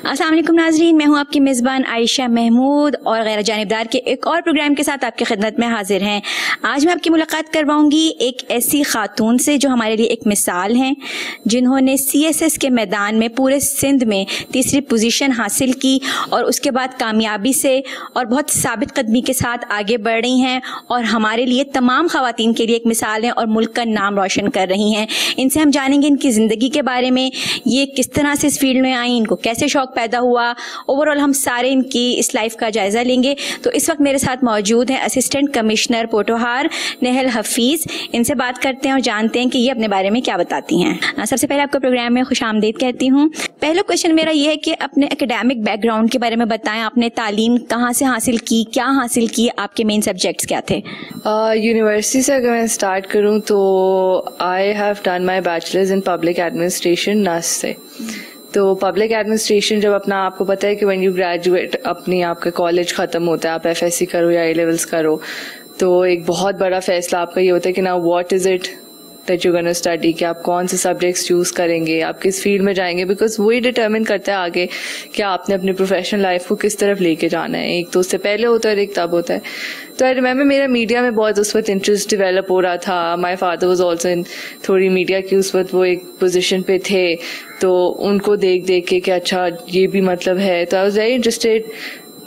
अस्सलाम वालेकुम नाज़रीन, मैं हूं आपकी मेज़बान आयशा महमूद और गैर जानिबदार के एक और प्रोग्राम के साथ आपकी खिदमत में हाजिर हैं। आज मैं आपकी मुलाकात करवाऊंगी एक ऐसी खातून से जो हमारे लिए एक मिसाल हैं, जिन्होंने CSS के मैदान में पूरे सिंध में तीसरी पोजीशन हासिल की और उसके बाद कामयाबी से और बहुत साबित कदमी के साथ आगे बढ़ रही हैं और हमारे लिए तमाम ख़वातीन के लिए एक मिसाल हैं और मुल्क का नाम रोशन कर रही हैं। इनसे हम जानेंगे इनकी ज़िंदगी के बारे में, ये किस तरह से इस फील्ड में आई, इनको कैसे शौक़ पैदा हुआ, ओवरऑल हम सारे इनकी इस लाइफ का जायज़ा लेंगे। तो इस वक्त मेरे साथ मौजूद हैं असिस्टेंट कमिश्नर पोटोहार नेहल हफीज़। इनसे बात करते हैं और जानते हैं कि ये अपने बारे में क्या बताती हैं। सबसे पहले आपको प्रोग्राम में खुशामदीद कहती हूँ। पहला क्वेश्चन मेरा ये है कि अपने एकेडमिक बैकग्राउंड के बारे में बताएं, आपने तालीम कहाँ से हासिल की, क्या हासिल की, आपके मेन सब्जेक्ट्स क्या थे? यूनिवर्सिटी से अगर मैं स्टार्ट करूँ तो I have done my bachelors in public administration नस से। तो पब्लिक एडमिनिस्ट्रेशन जब अपना आपको पता है कि व्हेन यू ग्रेजुएट अपनी आपका कॉलेज ख़त्म होता है, आप FSC करो या A-levels करो, तो एक बहुत बड़ा फैसला आपका ये होता है कि ना what is it that you gonna study, कि आप कौन से सब्जेक्ट्स चूज़ करेंगे, आप किस फील्ड में जाएंगे, बिकॉज वही डिटर्मिन करता है आगे कि आपने अपनी प्रोफेशनल लाइफ को किस तरफ लेके जाना है। एक तो उससे पहले होता है और एक तब होता है। तो आई रिमेंबर मेरा मीडिया में बहुत उस वक्त इंटरेस्ट डेवलप हो रहा था। My father was also in थोड़ी मीडिया की, उस वक्त वो एक पोजिशन पे थे, तो उनको देख देख के कि अच्छा ये भी मतलब है। तो आई वॉज वेरी इंटरेस्टेड।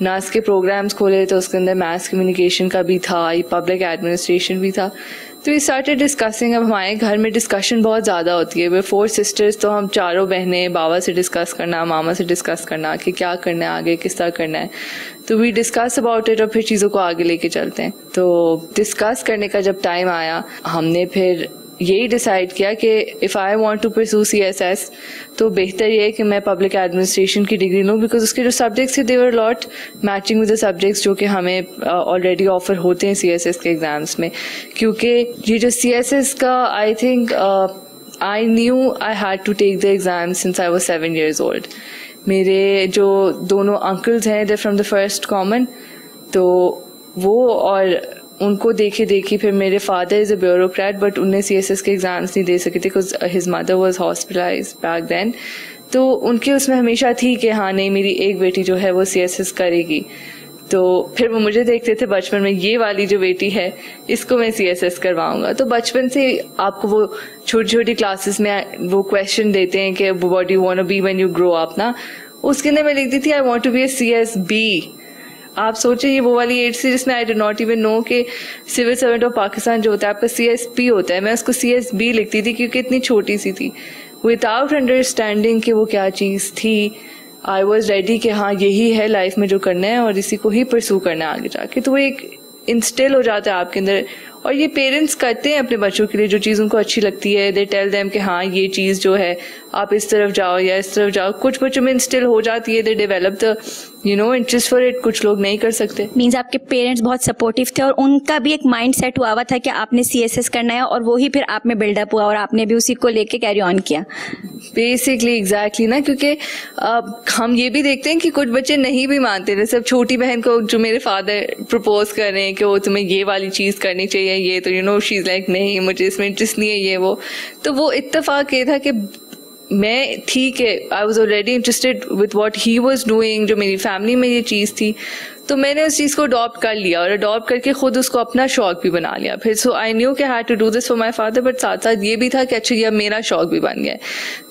नास के प्रोग्राम्स खोले तो उसके अंदर मैथ्स कम्युनिकेशन का भी था, पब्लिक एडमिनिस्ट्रेशन भी था। तो वी स्टार्टेड डिस्कसिंग। अब हमारे घर में डिस्कशन बहुत ज़्यादा होती है। वे 4 सिस्टर्स, तो हम चारों बहनें, बाबा से डिस्कस करना, मामा से डिस्कस करना कि क्या करना है आगे, किस तरह करना है। तो वी डिस्कस अबाउट इट और फिर चीज़ों को आगे लेके चलते हैं। तो डिस्कस करने का जब टाइम आया, हमने फिर यही डिसाइड किया कि if I want to pursue CSS तो बेहतर ये है कि मैं पब्लिक एडमिनिस्ट्रेशन की डिग्री लूँ, बिकॉज उसके जो सब्जेक्ट्स थे they were lot matching with the subjects जो कि हमें ऑलरेडी ऑफर होते हैं CSS के एग्ज़ाम्स में। क्योंकि ये जो CSS का I think I knew I had to take the exam since I was 7 years old। मेरे जो दोनों अंकल्स हैं they from the first common, तो वो और उनको देखे देखी फिर मेरे father is a bureaucrat, but उन्हें CSS के एग्ज़ाम्स नहीं दे सके थे because his mother was hospitalised back then. तो उनकी उसमें हमेशा थी कि हाँ नहीं मेरी एक बेटी जो है वो CSS करेगी। तो फिर वो मुझे देखते थे बचपन में, ये वाली जो बेटी है इसको मैं CSS करवाऊंगा। तो बचपन से आपको वो छोटी छोटी क्लासेस में वो क्वेश्चन देते हैं कि what do you want to be when you grow up ना, उसके अंदर मैं लिखती थी I want to be a CSB। आप सोचिए ये वो वाली एज थी जिसमें I did not even know कि सिविल सर्वेंट ऑफ पाकिस्तान जो होता है आपका CSP होता है। मैं उसको CSB लिखती थी क्योंकि इतनी छोटी सी थी, विदाउट अंडरस्टैंडिंग कि वो क्या चीज़ थी। आई वॉज रेडी कि हाँ यही है लाइफ में जो करना है और इसी को ही परस्यू करना है आगे जाके। तो वो एक इंस्टिल हो जाता है आपके अंदर, और ये पेरेंट्स करते हैं अपने बच्चों के लिए जो चीज़ उनको अच्छी लगती है। दे टेल देम कि हाँ ये चीज़ जो है आप इस तरफ जाओ या इस तरफ जाओ। कुछ बच्चों में इंस्टिल हो जाती है, they develop the interest for it, कुछ लोग नहीं कर सकते। मीन्स आपके पेरेंट्स बहुत सपोर्टिव थे और उनका भी एक माइंड सेट हुआ हुआ था कि आपने CSS करना है और वही फिर आप में बिल्डअप हुआ और आपने भी उसी को लेके कैरी ऑन किया। बेसिकली एग्जैक्टली ना, क्योंकि हम ये भी देखते हैं कि कुछ बच्चे नहीं भी मानते। जैसे अब छोटी बहन को जो मेरे फादर प्रपोज कर रहे हैं कि वो तुम्हें ये वाली चीज़ करनी चाहिए, ये तो शी इज़ लाइक नहीं मुझे इसमें इंटरेस्ट नहीं है ये वो। तो वो इत्तेफाक ये था कि मैं ठीक है I was already interested with what he was doing, जो मेरी फैमिली में ये चीज़ थी, तो मैंने उस चीज़ को अडॉप्ट कर लिया और अडॉप्ट करके खुद उसको अपना शौक भी बना लिया फिर। सो आई न्यू कि had to do this for my father, but साथ साथ ये भी था कि अच्छा ये मेरा शौक भी बन गया।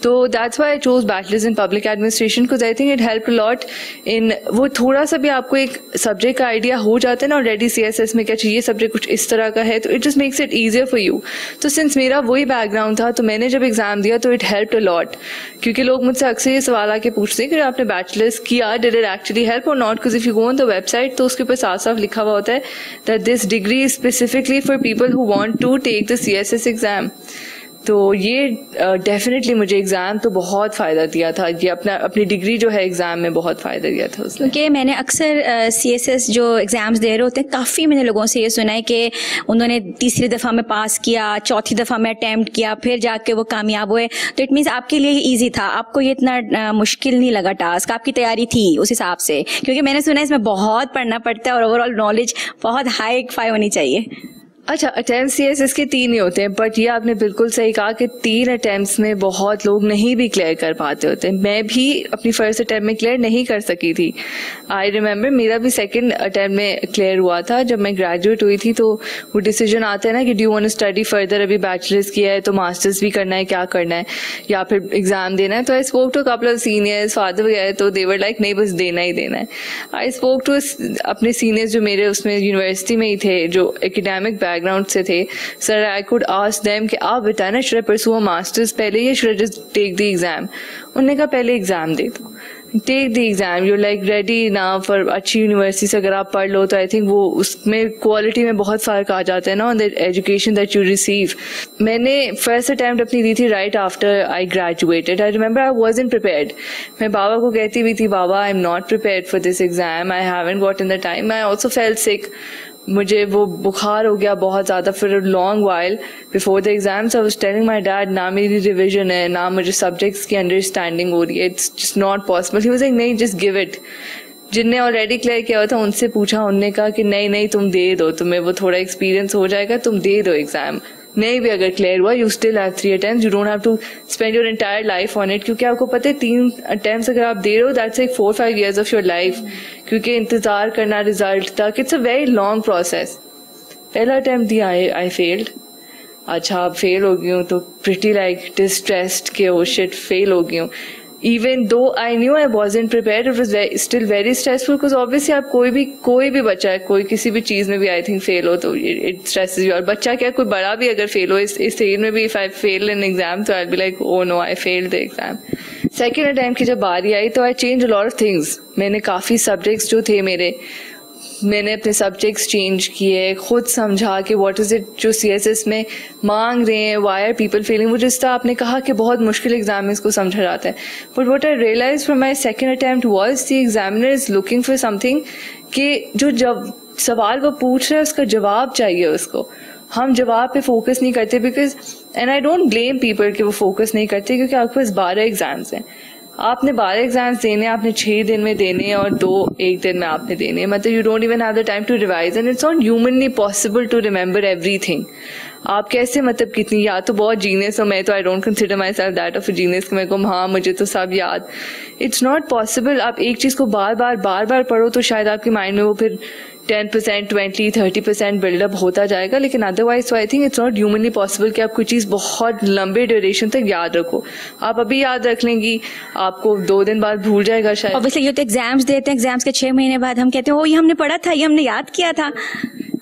तो that's why I chose bachelors in public administration, because I think it help lot in वो थोड़ा सा भी आपको एक सब्जेक्ट का आइडिया हो जाता है ना ऑलरेडी CSS में, क्या अच्छा ये सब्जेक्ट कुछ इस तरह का है, तो it just makes it easier for you. तो सिंस मेरा वही बैकग्राउंड था तो मैंने जब एग्जाम दिया तो इट हेल्प अ लॉट। क्योंकि लोग मुझसे अक्सर ये सवाल आके पूछते हैं कि आपने बैचलर्स किया, did it actually help or not, because if you go on the website तो उसके ऊपर साफ साफ लिखा हुआ होता है that this degree is specifically for people who want to take the CSS exam. तो ये डेफिनेटली मुझे एग्ज़ाम तो बहुत फ़ायदा दिया था, ये अपनी डिग्री जो है एग्ज़ाम में बहुत फ़ायदा दिया था उसने। क्योंकि मैंने अक्सर CSS जो एग्ज़ाम्स दे रहे होते हैं, काफ़ी मैंने लोगों से ये सुना है कि उन्होंने तीसरी दफ़ा में पास किया, चौथी दफ़ा में अटैम्प्ट किया, फिर जाके वो कामयाब हुए। तो इट मीन्स आपके लिए ईजी था, आपको ये इतना मुश्किल नहीं लगा टास्क, आपकी तैयारी थी उस हिसाब से? क्योंकि मैंने सुना है इसमें बहुत पढ़ना पड़ता है और ओवरऑल नॉलेज बहुत हाई फाई होनी चाहिए। अच्छा, अटेम्प्ट CSS के 3 ही होते हैं, बट ये आपने बिल्कुल सही कहा कि 3 अटेम्प्ट्स में बहुत लोग नहीं भी क्लियर कर पाते होते हैं। मैं भी अपनी फर्स्ट अटेम्प्ट में क्लियर नहीं कर सकी थी। आई रिमेम्बर मेरा भी सेकंड अटेम्प्ट में क्लियर हुआ था। जब मैं ग्रेजुएट हुई थी तो वो डिसीजन आता है ना कि do you want to study further, अभी बैचलर्स किया है तो मास्टर्स भी करना है, क्या करना है, या फिर एग्जाम देना है। तो I spoke to couple of seniors, father वगैरह, तो दे वर लाइक नहीं, बस देना ही देना है। आई स्पोक टू अपने सीनियर्स जो मेरे उसमें यूनिवर्सिटी में ही थे, जो एकेडमिक बैकग्राउंड से थे। Sir, I could ask them कि आप बताएं ना, should I pursue a masters पहले या should I just take the exam? उन्होंने कहा पहले एग्जाम दे दो, take the exam, you like ready ना फॉर अच्छी यूनिवर्सिटी से अगर आप पढ़ लो तो आई थिंक वो उसमें क्वालिटी में बहुत फ़र्क आ जाता है ना, on the education that you receive. मैंने फर्स्ट अटैम्प्ट अपनी दी थी right after I graduated. I remember I wasn't prepared. मैं बाबा को कहती भी थी, बाबा I am not prepared for this exam, I haven't got in the time. I also felt sick, मुझे वो बुखार हो गया बहुत ज़्यादा फिर long while before the exams. I was telling my dad, ना मेरी रिविजन है, ना मुझे सब्जेक्ट्स की अंडरस्टैंडिंग हो रही है, it's just not possible. He was like नहीं, जस्ट गिव इट। जिनने ऑलरेडी क्लियर किया हुआ था उनसे पूछा, उनने कहा कि नहीं नहीं तुम दे दो, तुम्हें वो थोड़ा एक्सपीरियंस हो जाएगा, तुम दे दो एग्जाम। नहीं भी अगर क्लियर हुआ, you still have 3 attempts, you don't have to spend your entire life on it. क्योंकि आपको पता है 3 अटेम्प्ट्स अगर आप दे रहे हो, that's like 4-5 years of your life. क्योंकि इंतजार करना रिजल्ट तक, it's a very long process. पहला अटेम्प्ट दिया, आई फेल्ड। अच्छा, अब फेल हो गई हूँ तो प्रिटी लाइक डिस्ट्रेस्ड के ओ शिट फेल हो गई हूँ। Even though I knew I wasn't prepared, it was still very stressful, because obviously आप कोई भी बच्चा है, कोई किसी भी चीज़ में भी आई थिंक फेल हो तो इट स्ट्रेसेस यू। और बच्चा क्या, कोई बड़ा भी अगर फेल हो इस एज में भी, if I fail in exam तो I be like oh no I failed the exam. Second attempt की जब बारी आई तो I change a lot of things. मैंने काफ़ी सब्जेक्ट्स जो थे मैंने अपने सब्जेक्ट्स चेंज किए, खुद समझा कि व्हाट इज़ इट जो CSS में मांग रहे हैं, वाई आर पीपल फेलिंग। वो जिस तरह आपने कहा कि बहुत मुश्किल एग्जाम में इसको समझा जाता है, but what I realise from my second attempt was the examiner is looking for something कि जो जब सवाल वो पूछ रहा है उसका जवाब चाहिए उसको। हम जवाब पे फोकस नहीं करते because, and I don't blame people कि वो फोकस नहीं करते, क्योंकि आपके पास 12 एग्जाम्स हैं, आपने 12 एग्जाम्स देने, आपने 6 दिन में देने और 2 एक दिन में आपने देने, मतलब you don't even have the time to revise and it's not humanly possible to remember everything. आप कैसे, मतलब कितनी, या तो बहुत जीनियस हो, मैं तो I don't consider my self that of a genius कि मेरे को हाँ मुझे तो सब याद, इट्स नॉट पॉसिबल। आप एक चीज़ को बार बार पढ़ो तो शायद आपके माइंड में वो फिर 10%, 20%, 30% बिल्डअप होता जाएगा, लेकिन otherwise I think it's not humanly possible कि आप कोई चीज़ बहुत लंबे ड्यूरेशन तक याद रखो। आप अभी याद रख लेंगी, आपको 2 दिन बाद भूल जाएगा शायद। ऑब्वियसली ये तो एग्जाम्स देते हैं, एग्जाम्स के 6 महीने बाद हम कहते हैं ओ ये हमने पढ़ा था, ये हमने याद किया था।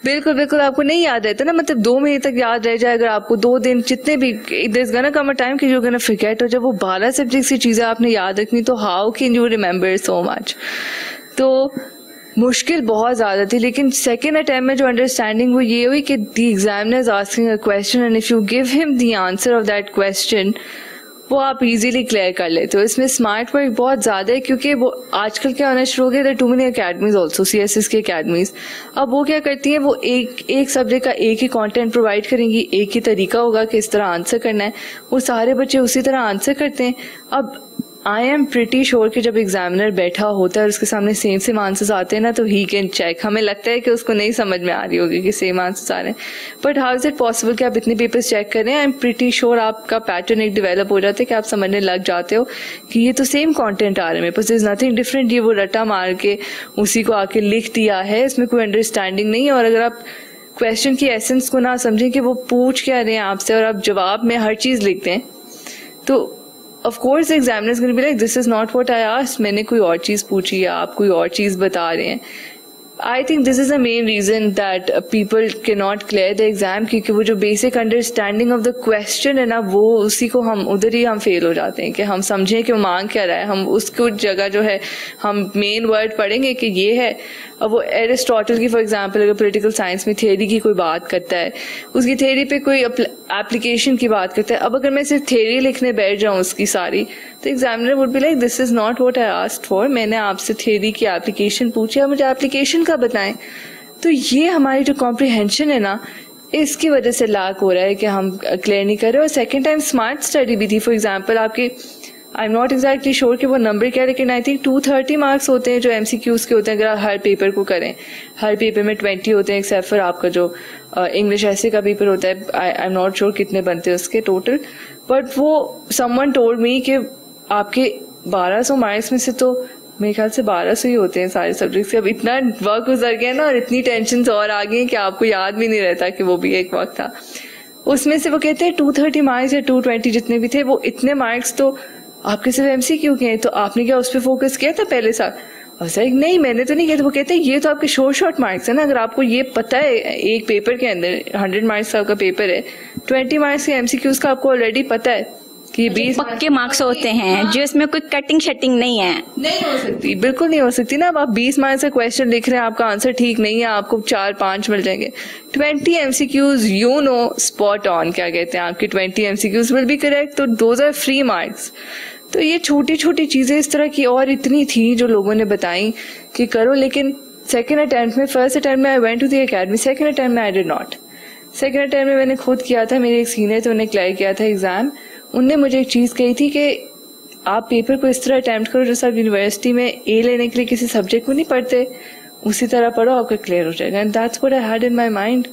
बिल्कुल आपको नहीं याद रहता ना, मतलब 2 महीने तक याद रह जाए अगर आपको 2 दिन, जितने भी, there's gonna come a time कि you're gonna forget। और जब वो 12 सब्जेक्ट्स की चीज़ें आपने याद रखनी तो how can you remember so much. तो मुश्किल बहुत ज़्यादा थी, लेकिन सेकेंड अटैम्प्ट में जो अंडरस्टैंडिंग वो ये हुई कि the examiner is asking a question and if you give him the answer of that question वो आप इजीली क्लियर कर लेते हो। इसमें स्मार्ट वर्क बहुत ज़्यादा है, क्योंकि वो आजकल क्या होना शुरू हो गया, too many academies also, CSS की अकेडमीज। अब वो क्या करती हैं, वो एक सब्जेक्ट का एक ही कंटेंट प्रोवाइड करेंगी, एक ही तरीका होगा कि इस तरह आंसर करना है, वो सारे बच्चे उसी तरह आंसर करते हैं। अब आई एम प्रिटी श्योर कि जब एग्जामिनर बैठा होता है और उसके सामने सेम आंसर्स आते हैं ना, तो ही कैन चेक। हमें लगता है कि उसको नहीं समझ में आ रही होगी कि सेम आंसर्स आ रहे हैं, but how is it possible कि आप इतने पेपर्स चेक करें। आई एम प्रिटी श्योर आपका पैटर्न एक डेवलप हो जाता है कि आप समझने लग जाते हो कि ये तो सेम कॉन्टेंट आ रहा है मेरे पास, इज नथिंग डिफरेंट। ये वो रट्टा मार के उसी को आके लिख दिया है, इसमें कोई अंडरस्टैंडिंग नहीं है। और अगर आप क्वेश्चन की एसेंस को ना समझें कि वो पूछ क्या रहे हैं आपसे, और आप जवाब में हर चीज़ लिखते हैं, तो of course the examiner is going to be like this is not what I asked, मैंने कोई और चीज़ पूछी या आप कोई और चीज़ बता रहे हैं। I think this is the main reason that people cannot clear the exam, क्योंकि वो जो basic understanding of the question है ना, वो उसी को हम उधर ही हम फेल हो जाते हैं कि हम समझें कि वो मांग क्या रहा है। हम उसको जगह जो है हम मेन वर्ड पढ़ेंगे कि ये है। अब वो एरिस्टोटल की फॉर एग्जांपल अगर पॉलिटिकल साइंस में थ्योरी की कोई बात करता है, उसकी थ्योरी पे कोई एप्लीकेशन की बात करता है, अब अगर मैं सिर्फ थ्योरी लिखने बैठ जाऊँ उसकी सारी, तो examiner would be like this is not what I asked for, मैंने आपसे थ्योरी की एप्लीकेशन पूछी, आप मुझे एप्लीकेशन का बताएं। तो ये हमारी जो कॉम्प्रिहेंशन है ना, इसकी वजह से लैक हो रहा है कि हम क्लियर नहीं कर रहे। और सेकेंड टाइम स्मार्ट स्टडी भी थी, for example I am not exactly sure कि वो नंबर क्या है, लेकिन आई थिंक 230 मार्क्स होते हैं जो MCQs के होते हैं अगर आप हर पेपर को करें. हर पेपर में 20 होते हैं एक्सेप्ट फॉर आपका जो इंग्लिश ऐसे का पेपर होता है. आई एम नॉट श्योर कितने बनते हैं उसके टोटल, बट वो समवन टोल्ड मी कि आपके 1200 मार्क्स में से तो मेरे ख्याल से 1200 ही होते हैं सारे सब्जेक्ट्स के. अब इतना वक्त गुजर गया ना और इतनी टेंशन और आ गई कि आपको याद भी नहीं रहता कि वो भी एक वक्त था. उसमें से वो कहते हैं 230 मार्क्स या 220 जितने भी थे वो इतने मार्क्स तो आपके सिर्फ MCQ के हैं, तो आपने क्या उस पर फोकस किया था पहले साल? और सर नहीं मैंने तो नहीं किया. तो वो कहते हैं ये तो आपके शॉर्ट मार्क्स है ना. अगर आपको ये पता है एक पेपर के अंदर 100 मार्क्स का आपका पेपर है, 20 मार्क्स के MCQs का आपको ऑलरेडी पता है कि 20 पक्के मार्क्स होते हैं जो इसमें कोई कटिंग शटिंग नहीं है. नहीं हो सकती, बिल्कुल नहीं हो सकती ना. अब आप 20 मार्क्स का क्वेश्चन लिख रहे हैं, आपका आंसर ठीक नहीं है, आपको 4-5 मिल जाएंगे. 20 MCQs you know spot on, क्या कहते हैं, आपके 20 MCQs विल बी करेक्ट. तो दोज आर फ्री मार्क्स. तो ये छोटी छोटी चीजें इस तरह की और इतनी थी जो लोगों ने बताई कि करो. लेकिन सेकेंड अटेम्प्ट में, फर्स्ट अटेम्प्ट में I went to the academy, second attempt में I did not. Second attempt में मैंने खुद किया था, मेरे एक सीनियर थे उन्हें क्लियर किया था एग्जाम. उनने मुझे एक चीज कही थी कि आप पेपर को इस तरह अटेम्प्ट करो जैसे आप यूनिवर्सिटी में A लेने के लिए किसी सब्जेक्ट को नहीं पढ़ते, उसी तरह पढ़ो आपका क्लियर हो जाएगा. And that's what I had in my mind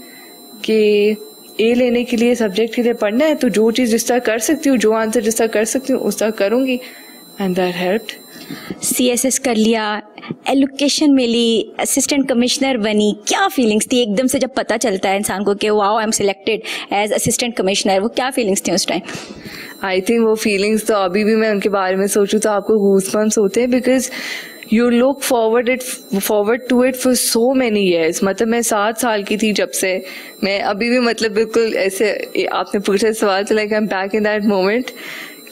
कि A लेने के लिए सब्जेक्ट के लिए पढ़ना है तो जो चीज जिस तरह कर सकती हूँ, जो आंसर जिस तरह कर सकती हूँ उस तरह करूंगी. And that helped. CSS कर लिया, एलोकेशन मिली, असिस्टेंट कमिश्नर बनी, क्या फीलिंग्स थी एकदम से जब पता चलता है इंसान को कि wow I am selected as assistant commissioner? वो क्या फीलिंग्स थी उस टाइम? आई थिंक वो फीलिंग्स तो अभी भी मैं उनके बारे में सोचूं तो आपको गूज़बम्प्स होते हैं, because you look forward to it for so many years. मतलब मैं 7 साल की थी जब से, मैं अभी भी मतलब बिल्कुल ऐसे आपने पूछा सवाल तो like I am back in that moment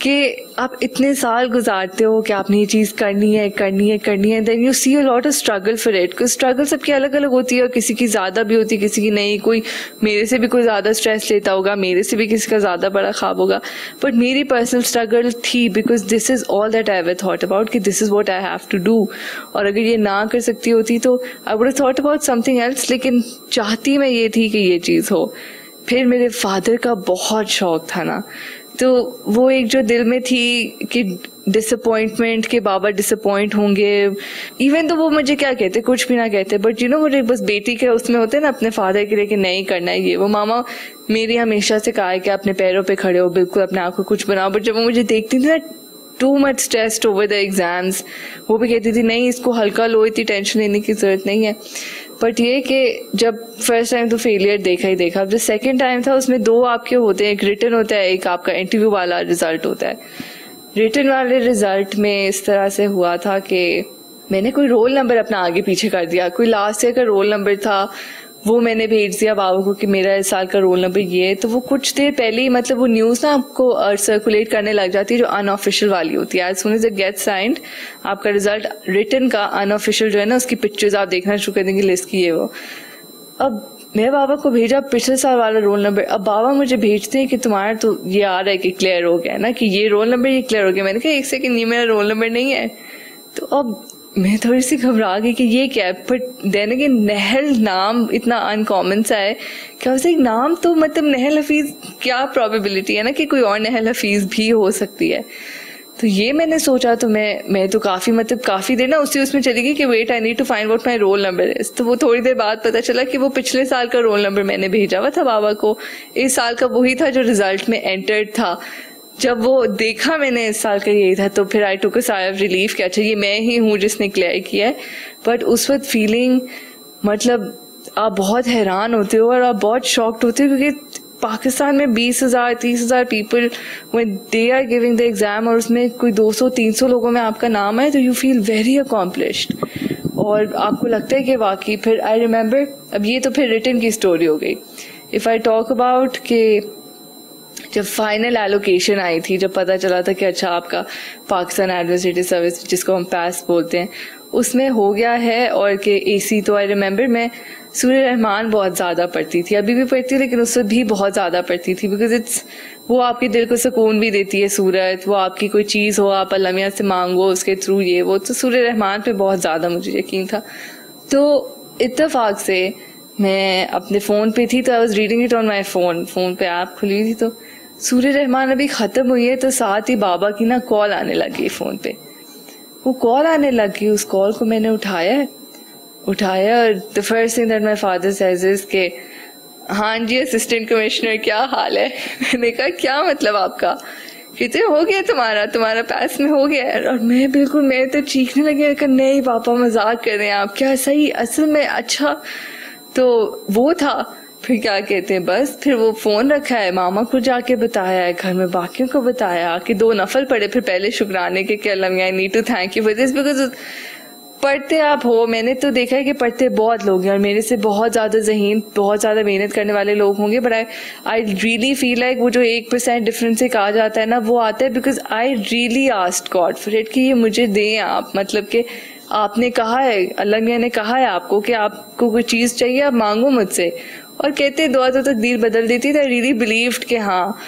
कि आप इतने साल गुजारते हो कि आपने ये चीज़ करनी है. Then you see a lot of struggle for it. कुछ स्ट्रगल सबकी अलग अलग होती है और किसी की ज़्यादा भी होती है, किसी की नहीं. कोई मेरे से भी कोई ज़्यादा स्ट्रेस लेता होगा, मेरे से भी किसी का ज़्यादा बड़ा ख्वाब होगा. बट मेरी पर्सनल स्ट्रगल थी because this is all that I ever thought about कि this is what I have to do. और अगर ये ना कर सकती होती तो I would have thought about something else. लेकिन चाहती मैं ये थी कि ये चीज़ हो. फिर मेरे फादर का बहुत शौक था ना, तो वो एक जो दिल में थी कि डिसअपॉइंटमेंट के बाबा डिसअपॉइंट होंगे. इवन तो वो मुझे क्या कहते, कुछ भी ना कहते, बट यू नो मुझे बस बेटी के उसमें होते हैं ना अपने फादर के लिए कि नहीं करना है ये वो. मामा मेरी हमेशा से कहा है कि अपने पैरों पे खड़े हो, बिल्कुल अपने आप को कुछ बनाओ. बट जब वो मुझे देखती थी ना too much stressed over the exams, वो भी कहती थी नहीं इसको हल्का लो, इतनी टेंशन लेने की जरूरत नहीं है. बट ये कि जब फर्स्ट टाइम तो फेलियर देखा ही देखा. जो सेकंड टाइम था उसमें 2 आपके होते हैं, एक रिटन होता है, एक आपका इंटरव्यू वाला रिजल्ट होता है. रिटन वाले रिजल्ट में इस तरह से हुआ था कि मैंने कोई रोल नंबर अपना आगे पीछे कर दिया. कोई लास्ट ईयर का रोल नंबर था, वो मैंने भेज दिया बाबा को कि मेरा इस साल का रोल नंबर ये है. तो वो कुछ देर पहले ही मतलब वो न्यूज़ ना आपको सर्कुलेट करने लग जाती है जो अनऑफिशियल वाली होती है. As soon as it gets signed आपका रिजल्ट रिटन का अनऑफिशियल जो है ना उसकी पिक्चर्स आप देखना शुरू कर देंगे, लिस्ट की है वो. अब मैं बाबा को भेजा पिछले साल वाला रोल नंबर. अब बाबा मुझे भेजते हैं कि तुम्हारा तो ये आ रहा है कि क्लियर हो गया ना, कि ये रोल नंबर ये क्लियर हो गया. मैंने कहा 1 सेकंड ये मेरा रोल नंबर नहीं है. तो अब मैं थोड़ी सी घबरा गई कि ये क्या है. बट देन अगेन नहल नाम इतना अनकॉमन सा है क्या एक नाम तो मतलब नहल हफीज, क्या प्रोबेबिलिटी है ना कि कोई और नहल हफीज भी हो सकती है. तो ये मैंने सोचा तो मैं तो काफी देर ना उसमें चली गई कि wait I need to find what my roll number is. तो वो थोड़ी देर बाद पता चला कि वो पिछले साल का रोल नंबर मैंने भेजा हुआ था बाबा को. इस साल का वही था जो रिजल्ट में एंटर्ड था. जब वो देखा मैंने इस साल का यही था तो फिर आई टुक अ साई ऑफ रिलीफ कि अच्छा ये मैं ही हूँ जिसने क्लियर किया है. बट उस वक्त फीलिंग मतलब आप बहुत हैरान होते हो और आप बहुत शॉक्ड होते हो क्योंकि पाकिस्तान में 20,000-30,000 people when they are giving the exam और उसमें कोई 200-300 लोगों में आपका नाम है तो यू फील वेरी अकॉम्प्लिश्ड और आपको लगता है कि वाकई. फिर आई रिमेम्बर, अब ये तो फिर रिटन की स्टोरी हो गई. इफ आई टॉक अबाउट कि जब फाइनल एलोकेशन आई थी, जब पता चला था कि अच्छा आपका पाकिस्तान एडमिनिस्ट्रेटिव सर्विस जिसको हम पैस बोलते हैं उसमें हो गया है और कि एसी, तो आई रिमेम्बर मैं सूर्य रहमान बहुत ज़्यादा पढ़ती थी, अभी भी पढ़ती लेकिन उससे भी बहुत ज़्यादा पढ़ती थी बिकॉज इट्स वो आपके दिल को सुकून भी देती है सूरत. वो आपकी कोई चीज़ हो आप अल्लाह मियां से मांगो उसके थ्रू ये वो. तो सूर्य रहमान पे बहुत ज़्यादा मुझे यकीन था. तो इत्तेफाक से मैं अपने फ़ोन पे थी तो I was reading it on my phone पे ऐप खुली हुई थी तो सूर्य रहमान अभी ख़त्म हुई है तो साथ ही बाबा की ना कॉल आने लगी फ़ोन पे। वो कॉल आने लगी, उस कॉल को मैंने उठाया और the first thing that my father says is के हाँ जी असिस्टेंट कमिश्नर क्या हाल है। मैंने कहा क्या मतलब आपका? कहते हो गया तुम्हारा पास में हो गया है। और मैं तो चीखने लगी कि नहीं पापा मजाक कर रहे हैं आप, क्या सही असल में? अच्छा तो वो था। फिर क्या कहते हैं, बस फिर वो फोन रखा है, मामा को जाके बताया है, घर में बाकियों को बताया कि 2 नफल पढ़े। फिर पहले शुक्राने के Allah I need to thank you for this because पढ़ते आप हो, मैंने तो देखा है कि पढ़ते बहुत लोग हैं और मेरे से बहुत ज़्यादा ज़हीन, बहुत ज़्यादा मेहनत करने वाले लोग होंगे, but I really feel like वो जो 1% डिफरेंस एक आ जाता है ना, वो आता है because I really asked God for it कि ये मुझे दें आप, मतलब कि आपने कहा है, अल्लाह मियाँ ने कहा है आपको कि आपको कोई चीज़ चाहिए आप मांगो मुझसे। और कहते दुआ तो तकदीर बदल देती थी। आई रियली बिलीव्ड कि हाँ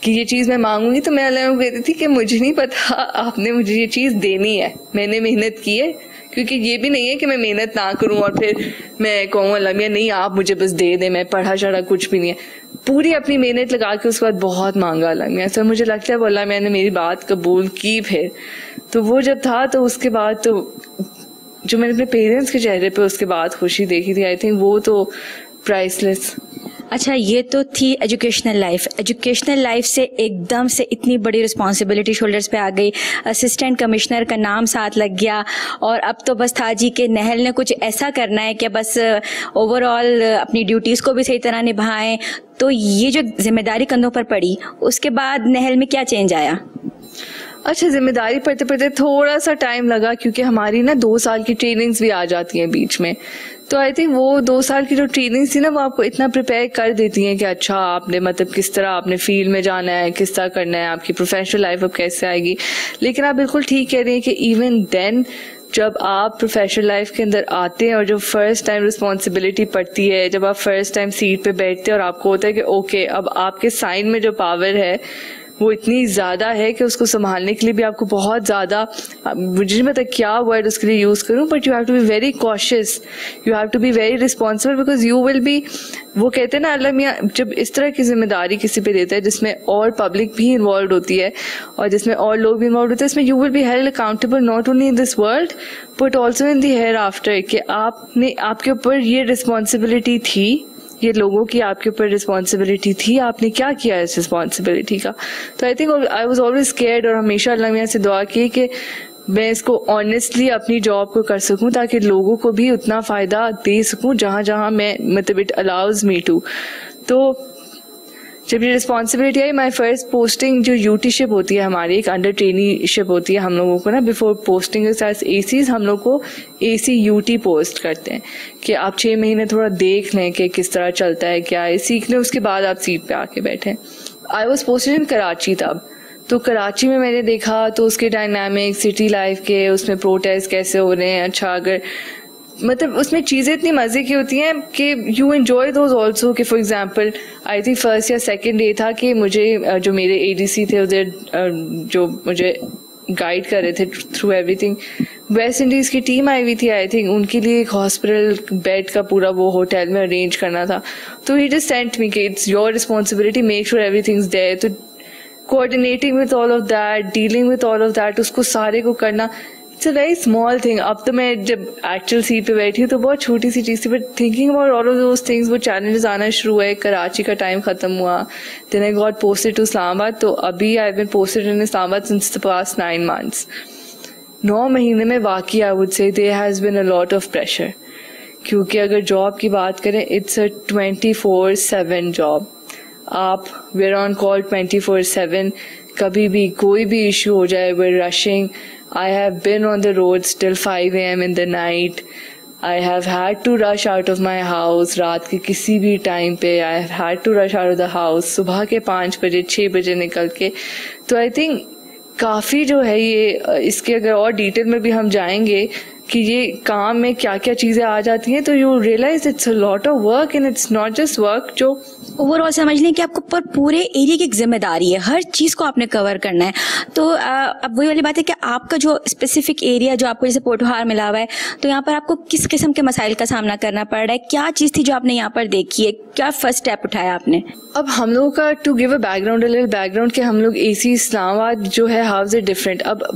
कि ये चीज़ मैं मांगूंगी तो मैं अल्लाह को कहती थी कि मुझे नहीं पता, आपने मुझे ये चीज़ देनी है, मैंने मेहनत की है। क्योंकि ये भी नहीं है कि मैं मेहनत ना करूं और फिर मैं कहूँ अल्लाह मियाँ नहीं आप मुझे बस दे दे, मैं पढ़ा चढ़ा कुछ भी नहीं है। पूरी अपनी मेहनत लगा के उसके बाद बहुत मांगा अल्लाह मियाँ से। मुझे लगता है वो अल्लाह मियाँ ने मेरी बात कबूल की। फिर तो वो जब था तो उसके बाद तो जो मैंने अपने पेरेंट्स के चेहरे पे उसके बाद खुशी देखी थी, आई थिंक वो तो प्राइसलेस। अच्छा, ये तो थी एजुकेशनल लाइफ से एकदम से इतनी बड़ी रिस्पॉन्सिबिलिटी शोल्डर्स पे आ गई, असिस्टेंट कमिश्नर का नाम साथ लग गया और अब तो बस था जी कि नहल ने कुछ ऐसा करना है कि बस ओवरऑल अपनी ड्यूटीज़ को भी सही तरह निभाएं। तो ये जो जिम्मेदारी कंधों पर पड़ी, उसके बाद नहल में क्या चेंज आया? अच्छा, जिम्मेदारी पढ़ते पढ़ते थोड़ा सा टाइम लगा क्योंकि हमारी ना 2 साल की ट्रेनिंग्स भी आ जाती हैं बीच में। तो आई थिंक वो 2 साल की जो ट्रेनिंग्स थी ना वो आपको इतना प्रिपेयर कर देती हैं कि अच्छा आपने मतलब किस तरह आपने फील्ड में जाना है, किस तरह करना है, आपकी प्रोफेशनल लाइफ अब कैसे आएगी। लेकिन आप बिल्कुल ठीक कह रही हैं कि इवन देन जब आप प्रोफेशनल लाइफ के अंदर आते हैं और जब फर्स्ट टाइम रिस्पॉन्सिबिलिटी पड़ती है, जब आप फर्स्ट टाइम सीट पे बैठते हैं और आपको होता है कि ओके अब आपके साइन में जो पावर है वो इतनी ज़्यादा है कि उसको संभालने के लिए भी आपको बहुत ज़्यादा, मुझे नहीं पता क्या वर्ड उसके लिए यूज़ करूं, but you have to be very cautious, you have to be very responsible because you will be, वो कहते हैं ना अल्लाह मियाँ जब इस तरह की जिम्मेदारी किसी पे देता है जिसमें और पब्लिक भी इन्वॉल्व होती है और जिसमें और लोग भी इन्वॉल्व होते हैं, इसमें you will be held accountable not only in this world but also in the hereafter, कि आपके ऊपर ये रिस्पॉन्सिबिलिटी थी, ये लोगों की आपके ऊपर रिस्पॉन्सिबिलिटी थी, आपने क्या किया इस रिस्पॉन्सिबिलिटी का। तो आई think I was always scared और हमेशा अल्लाह मियाँ से दुआ की कि मैं इसको ऑनेस्टली अपनी जॉब को कर सकूं ताकि लोगों को भी उतना फ़ायदा दे सकूं जहाँ जहाँ मैं मतलब इट अलाउज मी टू। तो जब ये responsibility I, my first posting जो यूटीशिप होती है हमारी, एक अंडर ट्रेनीशिप होती है हम लोगों को ना, बिफोर पोस्टिंग एज एसीज हम लोग को AC UT पोस्ट करते हैं कि आप 6 महीने थोड़ा देख लें कि किस तरह चलता है, क्या है, सीख लें, उसके बाद आप सीट पे आके बैठें। I was posted in Karachi तब, तो कराची में मैंने देखा तो उसके डायनामिक सिटी लाइफ के, उसमें प्रोटेस्ट कैसे हो रहे हैं। अच्छा, अगर मतलब उसमें चीज़ें इतनी मज़े की होती हैं कि यू एंजॉय दोज ऑल्सो। कि for example I think first या सेकंड डे था कि मुझे जो मेरे ADC थे उधर जो मुझे गाइड कर रहे थे थ्रू एवरीथिंग, वेस्ट इंडीज़ की टीम आई हुई थी आई थिंक, उनके लिए एक हॉस्पिटल बेड का पूरा वो होटल में अरेंज करना था। तो ही जस्ट सेंट मी कि it's your responsibility, make sure everything's there. तो coordinating with all of that, dealing with all of that, उसको सारे को करना, it's a very small thing. अब तो मैं जब एक्चुअल सीट पे बैठी हूँ तो बहुत छोटी सी चीज़ थी, but thinking about all of those things वो चैलेंजेस आना शुरू हुए। कराची का टाइम खत्म हुआ, then I got posted to Islamabad. तो अभी I been posted in Islamabad since the past 9 months। 9 महीने में वाकई I would say there has been a lot of pressure, क्योंकि अगर जॉब की बात करें इट्स अ 24/7 जॉब। आप वेर ऑन कॉल 24/7, कभी भी कोई भी इशू हो जाए, we're rushing. I have been on the roads till 5 AM in the night. I have had to rush out of my house रात के किसी भी टाइम पे। I have had to rush out of the house सुबह के 5 बजे 6 बजे निकल के। तो आई थिंक काफ़ी जो है ये, इसके अगर और डिटेल में भी हम जाएंगे कि ये काम में क्या क्या चीज़ें आ जाती हैं, तो you realise it's a lot of work and it's not just work. जो ओवरऑल समझ लें कि आपको पर पूरे एरिया की एक जिम्मेदारी है, हर चीज़ को आपने कवर करना है। तो अब वही वाली बात है कि आपका जो स्पेसिफिक एरिया जो आपको जैसे पोटोहार मिला हुआ है, तो यहाँ पर आपको किस किस्म के मसाइल का सामना करना पड़ रहा है, क्या चीज़ थी जो आपने यहाँ पर देखी है, क्या फर्स्ट स्टेप उठाया आपने? अब हम लोगों का टू गिव अ बैकग्राउंड के हम लोग AC इस्लामाबाद जो है हाउ इज इट डिफरेंट। अब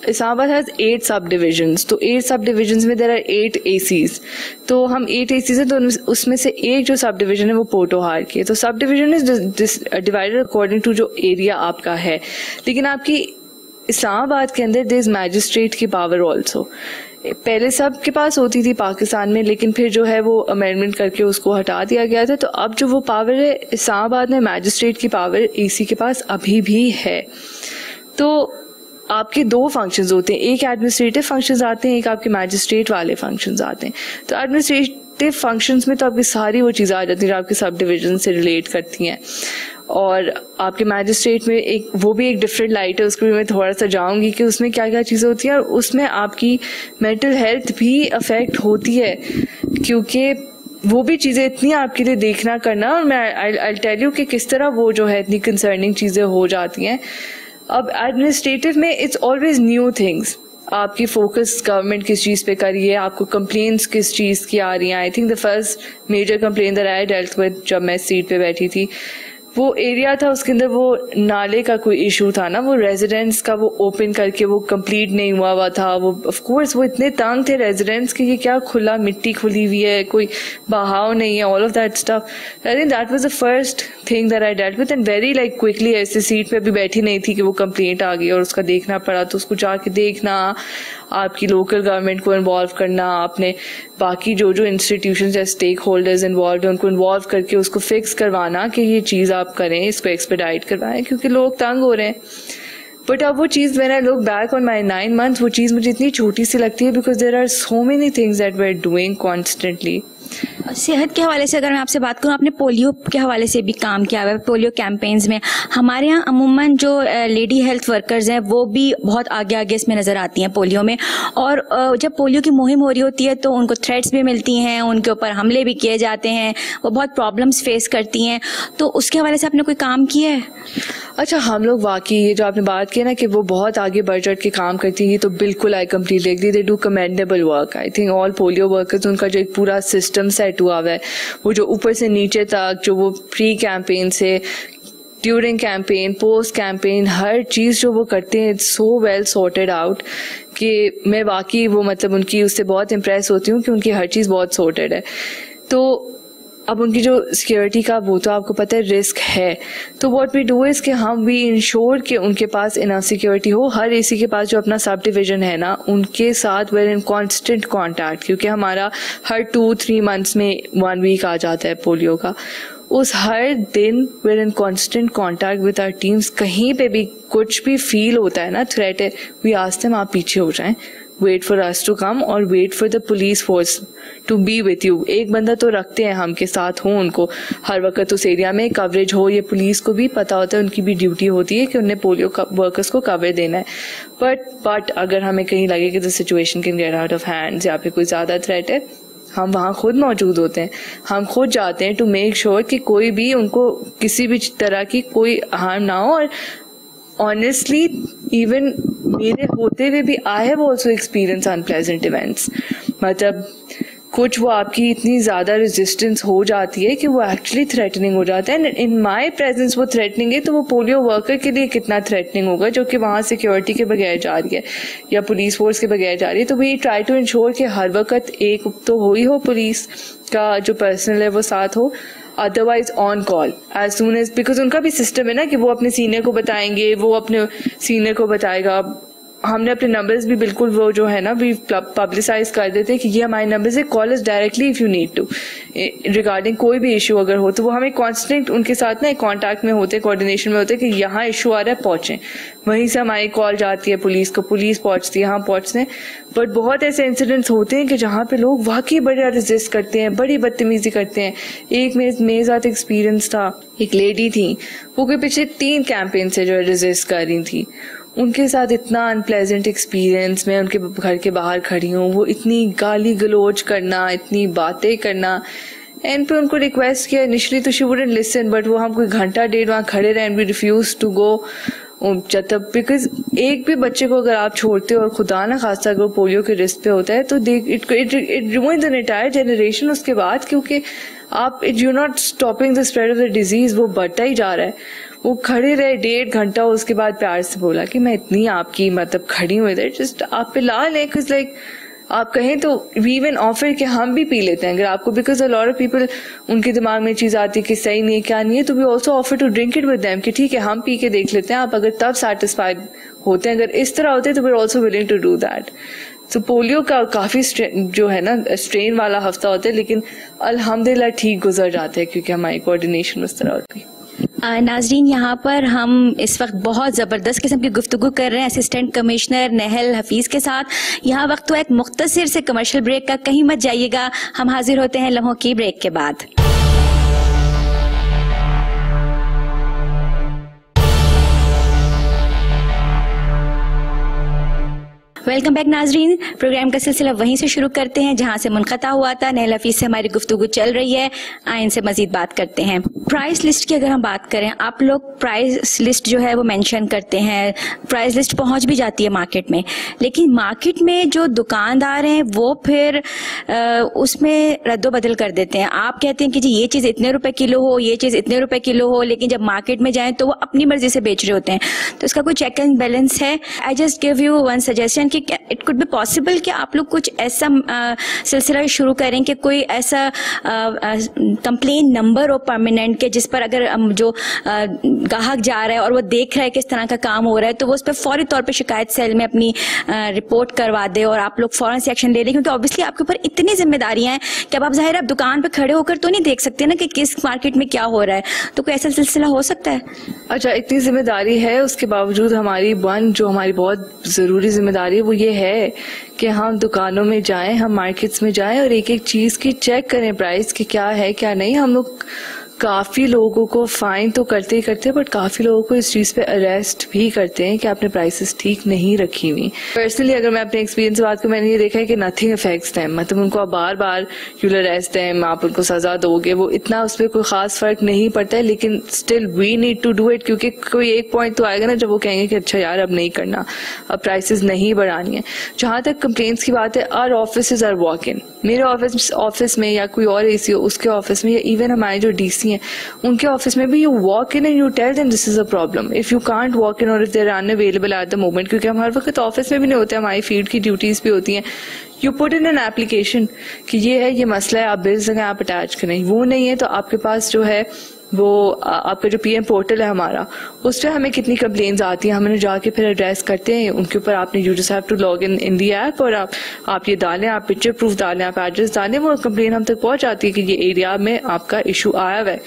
इस्लामाबाद हैज़ 8 सब डिविजन्स, तो 8 सब डिविजन्स में देयर आर 8 ACs। तो हम 8 ACs हैं, तो उसमें से एक जो सब डिवीजन है वो पोटोहार की है। तो subdivision is divided according to जो एरिया आपका है। लेकिन आपकी इस्लामाबाद के अंदर देयर इज मैजिस्ट्रेट की पावर ऑल्सो। पहले सब के पास होती थी पाकिस्तान में, लेकिन फिर जो है वो अमेंडमेंट करके उसको हटा दिया गया था। तो अब जो वो पावर है इस्लामाबाद में, मैजिस्ट्रेट की पावर AC के पास अभी भी है। तो आपके 2 फंक्शंस होते हैं, एक एडमिनिस्ट्रेटिव फंक्शंस आते हैं, एक आपके मैजिस्ट्रेट वाले फंक्शंस आते हैं। तो एडमिनिस्ट्रेटिव फंक्शंस में तो आपकी सारी वो चीज़ें आ जाती हैं जो आपके सब डिवीजन से रिलेट करती हैं। और आपके मैजिस्ट्रेट में एक वो भी एक डिफरेंट लाइट है, उसको भी मैं थोड़ा सा जाऊंगी कि उसमें क्या क्या चीज़ें होती हैं, और उसमें आपकी मेंटल हेल्थ भी अफेक्ट होती है, क्योंकि वो भी चीज़ें इतनी आपके लिए देखना करना। और मैं आई टेल यू कि किस तरह वो जो है इतनी कंसर्निंग चीज़ें हो जाती हैं। अब एडमिनिस्ट्रेटिव में इट्स ऑलवेज न्यू थिंग्स। आपकी फोकस गवर्नमेंट किस चीज़ पे कर रही है, आपको कंप्लेंट्स किस चीज़ की आ रही हैं। I think the first major complaint that I dealt with जब मैं सीट पे बैठी थी, वो एरिया था उसके अंदर वो नाले का कोई इशू था ना, वो रेजिडेंट्स का वो ओपन करके वो कंप्लीट नहीं हुआ था। वो ऑफ कोर्स वो इतने तंग थे रेजिडेंट्स कि ये क्या खुला मिट्टी खुली हुई है, कोई बहाव नहीं है, all of that stuff. I think that was the first thing that I dealt with and very like quickly. ऐसे सीट पे भी बैठी नहीं थी कि वो कंप्लेंट आ गई और उसका देखना पड़ा, तो उसको जाके देखना, आपकी लोकल गवर्नमेंट को इन्वॉल्व करना, आपने बाकी जो जो इंस्टीट्यूशंस या स्टेक होल्डर्स इन्वॉल्व है उनको इन्वॉल्व करके उसको फिक्स करवाना कि ये चीज़ आप करें, इसको एक्सपेडाइट करवाएं, क्योंकि लोग तंग हो रहे हैं। बट अब वो चीज़ when I look back on my 9 months, वो चीज़ मुझे इतनी छोटी सी लगती है, because there are so many things that we are doing constantly. सेहत के हवाले से अगर मैं आपसे बात करूं, आपने पोलियो के हवाले से भी काम किया हुआ है, पोलियो कैंपेन्स में। हमारे यहाँ अमूमन जो लेडी हेल्थ वर्कर्स हैं वो भी बहुत आगे आगे इसमें नज़र आती हैं पोलियो में। और जब पोलियो की मुहिम हो रही होती है तो उनको थ्रेट्स भी मिलती हैं, उनके ऊपर हमले भी किए जाते हैं, वो बहुत प्रॉब्लम्स फेस करती हैं। तो उसके हवाले से आपने कोई काम किया है? अच्छा, हम लोग वाकई ये जो आपने बात की ना कि वो बहुत आगे बढ़ चढ़ के काम करती हैं, तो बिल्कुल I completely agree, they do commendable work. I think all polio workers, उनका जो एक पूरा सिस्टम सेट हुआ है, वो जो ऊपर से नीचे तक जो वो प्री कैंपेन से ड्यूरिंग कैंपेन, पोस्ट कैंपेन, हर चीज़ जो वो करते हैं, it's so well sorted out कि मैं वाकई वो मतलब उनकी उससे बहुत इम्प्रेस होती हूँ कि उनकी हर चीज़ बहुत सॉर्टेड है। तो अब उनकी जो सिक्योरिटी का वो तो आपको पता है रिस्क है, तो व्हाट वी डू इज़ कि हम वी इंश्योर कि उनके पास इनफ सिक्योरिटी हो। हर AC के पास जो अपना सब डिवीज़न है ना, उनके साथ वेर इन कॉन्स्टेंट कॉन्टैक्ट, क्योंकि हमारा हर 2-3 months में 1 week आ जाता है पोलियो का। उस हर दिन were in constant contact with our teams. कहीं पे भी कुछ भी फील होता है ना थ्रेट है, वी आस्क देम आप पीछे हो जाएं, wait for us to come और wait for the police force to be with you. एक बंदा तो रखते हैं हम के साथ हो, उनको हर वक्त उस एरिया में कवरेज हो। ये पुलिस को भी पता होता है, उनकी भी ड्यूटी होती है कि उन्हें पोलियो वर्कर्स को कवर देना है। बट अगर हमें कहीं लगे कि the situation can get out of hands या फिर कोई ज़्यादा थ्रेट है, हम वहाँ खुद मौजूद होते हैं, हम खुद जाते हैं टू मेक श्योर कि कोई भी उनको किसी भी तरह की कोई हार्म ना हो। और ऑनेस्टली इवन मेरे होते हुए भी I have also experience unpleasant events. मतलब कुछ वो आपकी इतनी ज़्यादा रेजिस्टेंस हो जाती है कि वो एक्चुअली थ्रेटनिंग हो जाता है। इन माई प्रेजेंस वो थ्रेटनिंग है, तो वो पोलियो वर्कर के लिए कितना थ्रेटनिंग होगा जो कि वहाँ सिक्योरिटी के बगैर जा रही है या पुलिस फोर्स के बगैर जा रही है। तो वी ट्राई टू इंश्योर कि हर वक्त एक तो हो ही हो पुलिस का जो पर्सनल है वो साथ हो, otherwise on call as soon as, because उनका भी सिस्टम है ना कि वो अपने सीनियर को बताएंगे, वो अपने सीनियर को बताएगा। हमने अपने नंबर्स भी बिल्कुल वो जो है ना भी पब्लिसाइज कर देते हैं कि ये हमारे नंबर से call is directly if you need to regarding कोई भी इशू अगर हो, तो वो हमें कांस्टेंट उनके साथ ना कांटेक्ट में होते, कोऑर्डिनेशन में होते कि यहाँ इशू आ रहा है पहुंचें। वहीं से हमारी कॉल जाती है पुलिस को, पुलिस पहुंचती है, यहाँ पहुंचते हैं। बट बहुत ऐसे इंसिडेंट्स होते हैं कि जहाँ पे लोग वाकई बड़ा रेजिस्ट करते हैं, बड़ी बदतमीजी करते हैं। एक मेरे साथ एक्सपीरियंस था, एक लेडी थी, वो कोई पिछले 3 कैंपेन से जो है रेजिस्ट कर रही थी। उनके साथ इतना अनप्लेजेंट एक्सपीरियंस, मैं उनके घर के बाहर खड़ी हूँ, वो इतनी गाली गलोच करना, इतनी बातें करना, एंड पे उनको रिक्वेस्ट किया इनिशियली तो शी वुडंट लिसन, बट वो हम कोई घंटा डेढ़ वहाँ खड़े रहे and we refuse to go जब तक, बिकॉज एक भी बच्चे को अगर आप छोड़ते हो और खुदा ना खासा अगर पोलियो के रिस्क पे होता है तो it remove the entire generation उसके बाद, क्योंकि आप you not stopping the spread of the disease, वो बढ़ता ही जा रहा है। वो खड़े रहे 1.5 घंटा, उसके बाद प्यार से बोला कि मैं इतनी आपकी मतलब खड़ी हुई इधर, जस्ट आप पे ला लें, बिकॉज लाइक आप कहें तो वी इवन ऑफर कि हम भी पी लेते हैं अगर आपको, because a lot of people उनके दिमाग में चीज आती है कि सही नहीं है क्या नहीं है, तो we also offer to drink it with them कि ठीक है हम पी के देख लेते हैं, आप अगर तब सेटिस्फाइड होते हैं, अगर इस तरह होते हैं तो we are also willing to do that. तो पोलियो का काफी जो है ना स्ट्रेन वाला हफ्ता होता है, लेकिन अल्हम्दुलिल्लाह ठीक गुजर जाते हैं क्योंकि हमारी कोऑर्डिनेशन उस तरह होती है। नाजरीन, यहाँ पर हम इस वक्त बहुत ज़बरदस्त किस्म की गुफ्तगू कर रहे हैं असिस्टेंट कमिश्नर नहल हफीज़ के साथ। यहाँ वक्त हुआ एक मुख्तसर से कमर्शियल ब्रेक का, कहीं मत जाइएगा, हम हाजिर होते हैं लम्हों की ब्रेक के बाद। वेलकम बैक नाजरीन, प्रोग्राम का सिलसिला वहीं से शुरू करते हैं जहां से मुनक़ता हुआ था। नहल हफीज से हमारी गुफ्तगू चल रही है, आए इनसे मजीद बात करते हैं। प्राइस लिस्ट की अगर हम बात करें, आप लोग प्राइस लिस्ट जो है वो मेंशन करते हैं, प्राइस लिस्ट पहुंच भी जाती है मार्केट में, लेकिन मार्केट में जो दुकानदार हैं वो फिर उसमें रद्दो बदल कर देते हैं। आप कहते हैं कि जी ये चीज़ इतने रुपए किलो हो, ये चीज़ इतने रुपए किलो हो, लेकिन जब मार्केट में जाएं तो वो अपनी मर्जी से बेच रहे होते हैं। तो इसका कोई चेक एंड बैलेंस है? I just give you one suggestion कि इट कुड बी पॉसिबल कि आप लोग कुछ ऐसा सिलसिला शुरू करें कि कोई ऐसा कंप्लेन नंबर हो परमानेंट के जिस पर अगर जो ग्राहक जा रहा है और वो देख रहा है किस तरह का काम हो रहा है तो वो उस पर फौरी तौर पे शिकायत सेल में अपनी रिपोर्ट करवा दे और आप लोग फौरन से एक्शन ले लें, क्योंकि ऑब्वियसली आपके ऊपर इतनी जिम्मेदारियां हैं कि अब आप जाहिर आप दुकान पर खड़े होकर तो नहीं देख सकते ना कि किस मार्केट में क्या हो रहा है, तो कोई ऐसा सिलसिला हो सकता है? अच्छा, इतनी जिम्मेदारी है, उसके बावजूद हमारी जो हमारी बहुत जरूरी जिम्मेदारी है वो ये है कि हम दुकानों में जाएं, हम मार्केट्स में जाएं और एक एक चीज की चेक करें प्राइस की क्या है क्या नहीं। हम लोग काफी लोगों को फाइन तो करते ही करते हैं, बट काफी लोगों को इस चीज पे अरेस्ट भी करते हैं कि आपने प्राइसेस ठीक नहीं रखी हुई। पर्सनली अगर मैं अपने एक्सपीरियंस से बात करूं, मैंने ये देखा है कि नथिंग अफेक्ट्स देम, मतलब उनको आप बार बार यूल अरेस्ट देम, आप उनको सजा दोगे, वो इतना उस पर कोई खास फर्क नहीं पड़ता है, लेकिन still we need to do it, क्योंकि कोई एक पॉइंट तो आएगा ना जब वो कहेंगे कि अच्छा यार अब नहीं करना, अब प्राइसेस नहीं बढ़ानी है। जहां तक कंप्लेंट्स की बात है, our offices are walk in, मेरे ऑफिस में या कोई और एसी हो उसके ऑफिस में, या इवन हमारे जो डीसी हैं उनके ऑफिस में भी, you walk in and you tell them this is a problem. If you can't walk in और if they are unavailable at the moment, क्योंकि हम हर वक्त ऑफिस में भी नहीं होते, हमारी फील्ड की ड्यूटीज भी होती हैं, you put in an application कि ये है, ये मसला है, आप बिल्स अगर आप अटैच करें, वो नहीं है तो आपके पास जो है वो आपका जो पीएम पोर्टल है हमारा, उस पर हमें कितनी कंप्लेन्स आती हैं, हम उन्हें जाके फिर एड्रेस करते हैं। उनके ऊपर आपने you just have to log in the app और आप ये डालें, आप पिक्चर प्रूफ डालें, आप एड्रेस डालें, वो कंप्लेन हम तक पहुंच जाती है कि ये एरिया में आपका इशू आया हुआ है।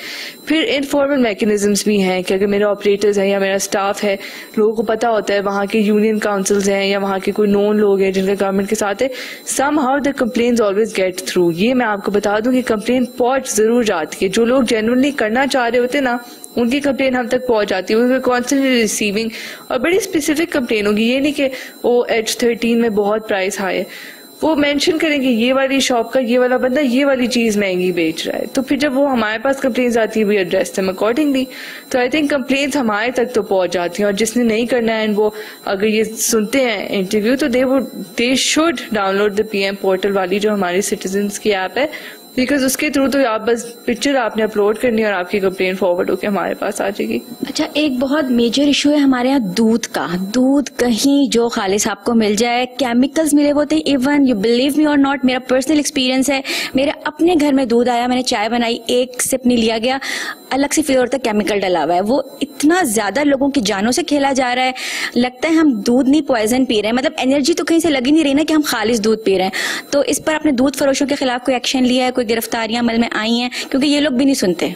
फिर इनफॉर्मल मैकेनिज्म्स भी हैं कि अगर मेरे ऑपरेटर्स हैं या मेरा स्टाफ है, लोगों को पता होता है, वहाँ के यूनियन काउंसिल्स हैं या वहाँ के कोई नोन लोग हैं जिनका गवर्नमेंट के साथ है, somehow the complaints always get through. ये मैं आपको बता दूं कि कंप्लेन पहुंच जरूर जाती है, जो लोग जेन्युइनली करना चाह रहे होते ना उनकी कंप्लेन हम तक पहुंच जाती है, कॉन्स्टेंटली रिसीविंग, और बड़ी स्पेसिफिक कंप्लेन होगी। ये नहीं कि OH13 में बहुत प्राइस हाई है, वो मेंशन करेंगे ये वाली शॉप का ये वाला बंदा ये वाली चीज महंगी बेच रहा है, तो फिर जब वो हमारे पास कंप्लेन्स आती है वी एड्रेस देम अकॉर्डिंगली। तो आई थिंक कंप्लेन्स हमारे तक तो पहुंच जाती हैं, और जिसने नहीं करना है वो अगर ये सुनते हैं इंटरव्यू तो they should download the PM portal वाली जो हमारी सिटीजन्स की ऐप है, बिकॉज उसके थ्रू तो आप बस पिक्चर आपने अपलोड करनी है और आपकी कंप्लेन फॉरवर्ड होकर हमारे पास आ जाएगी। अच्छा, एक बहुत मेजर इशू है हमारे यहाँ दूध का। दूध कहीं जो खालिस आपको मिल जाए, केमिकल्स मिले होते हैं। इवन यू बिलीव मी और नॉट, मेरा पर्सनल एक्सपीरियंस है, मेरे अपने घर में दूध आया, मैंने चाय बनाई, एक सिप नहीं लिया गया, अलग से फ्लेवर तक केमिकल डला हुआ है। वो इतना ज्यादा लोगों की जानों से खेला जा रहा है, लगता है हम दूध नहीं पॉइजन पी रहे हैं, मतलब एनर्जी तो कहीं से लगी नहीं रही ना कि हम खालिस दूध पी रहे हैं। तो इस पर आपने दूध फरोशों के खिलाफ कोई एक्शन लिया है, कोई गिरफ्तारियां अमल में आई हैं? क्योंकि ये लोग भी नहीं सुनते।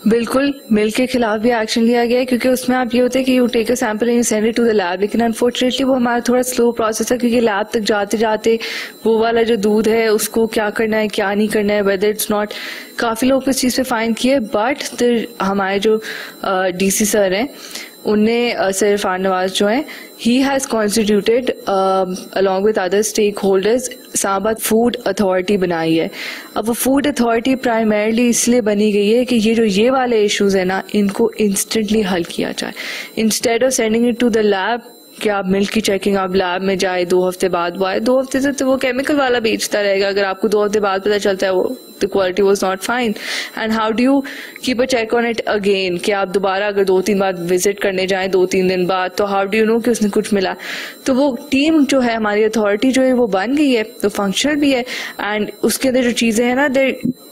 बिल्कुल, मिल्क के खिलाफ भी एक्शन लिया गया है, क्योंकि उसमें आप ये होते हैं कि you take a sample and you send it to the lab, लेकिन अनफॉर्चुनेटली वो हमारा थोड़ा स्लो प्रोसेस है, क्योंकि लैब तक जाते जाते वो वाला जो दूध है उसको क्या करना है क्या नहीं करना है, वेदर इट्स नॉट, काफी लोग इस चीज पे फाइन किए, बट हमारे जो डीसी सर हैं उनने सर इरफान नवाज जो हैं, he has constituted along with other stakeholders Islamabad food authority बनाई है। अब वो फूड अथॉरिटी प्राइमरली इसलिए बनी गई है कि ये वाले इश्यूज़ है ना, इनको इंस्टेंटली हल किया जाए। Instead of sending it to the lab कि आप मिल्क की चेकिंग आप लैब में जाए 2 हफ्ते बाद वो आए, 2 हफ्ते से तो वो केमिकल वाला बेचता रहेगा। अगर आपको 2 हफ्ते बाद पता चलता है वो the quality was not fine, and how do you keep a check on it again कि आप दोबारा अगर 2-3 बार विजिट करने जाएं 2-3 दिन बाद, तो how do you know कि उसने कुछ मिला। तो वो टीम जो है हमारी अथॉरिटी जो है वो बन गई है, तो फंक्शनल भी है, एंड उसके अंदर जो चीजें हैं ना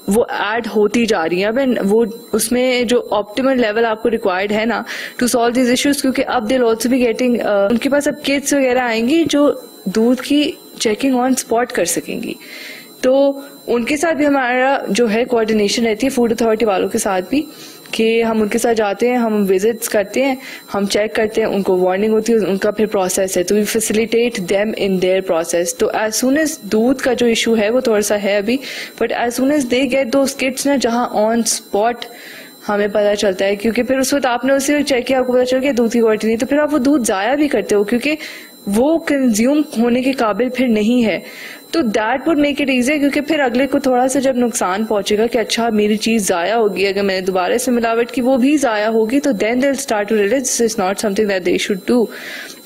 वो ऐड होती जा रही हैं। अब वो उसमें जो ऑप्टिमल लेवल आपको रिक्वायर्ड है ना टू सॉल्व दिस इश्यूज, क्योंकि अब दे ऑल्सो भी गेटिंग उनके पास अब किट्स वगैरह आएंगी जो दूध की चेकिंग ऑन स्पॉट कर सकेंगी। तो उनके साथ भी हमारा जो है कोऑर्डिनेशन रहती है फूड अथॉरिटी वालों के साथ भी, कि हम उनके साथ जाते हैं, हम विजिट्स करते हैं, हम चेक करते हैं, उनको वार्निंग होती है, उनका फिर प्रोसेस है, तो we facilitate them in their process. तो एज सुन एज दूध का जो इशू है वो थोड़ा सा है अभी, but as soon as they get those kits ना, जहाँ ऑन स्पॉट हमें पता चलता है, क्योंकि फिर उस वक्त आपने उसे चेक किया, आपको पता चल गया दूध की क्वालिटी नहीं, तो फिर आप वो दूध जाया भी करते हो क्योंकि वो कंज्यूम होने के काबिल फिर नहीं है। तो that would make it easy, क्योंकि फिर अगले को थोड़ा सा जब नुकसान पहुंचेगा कि अच्छा मेरी चीज जाया होगी, अगर मैंने दोबारा से मिलावट की वो भी जाया होगी, तो then they will start to realise this is not something that they should do.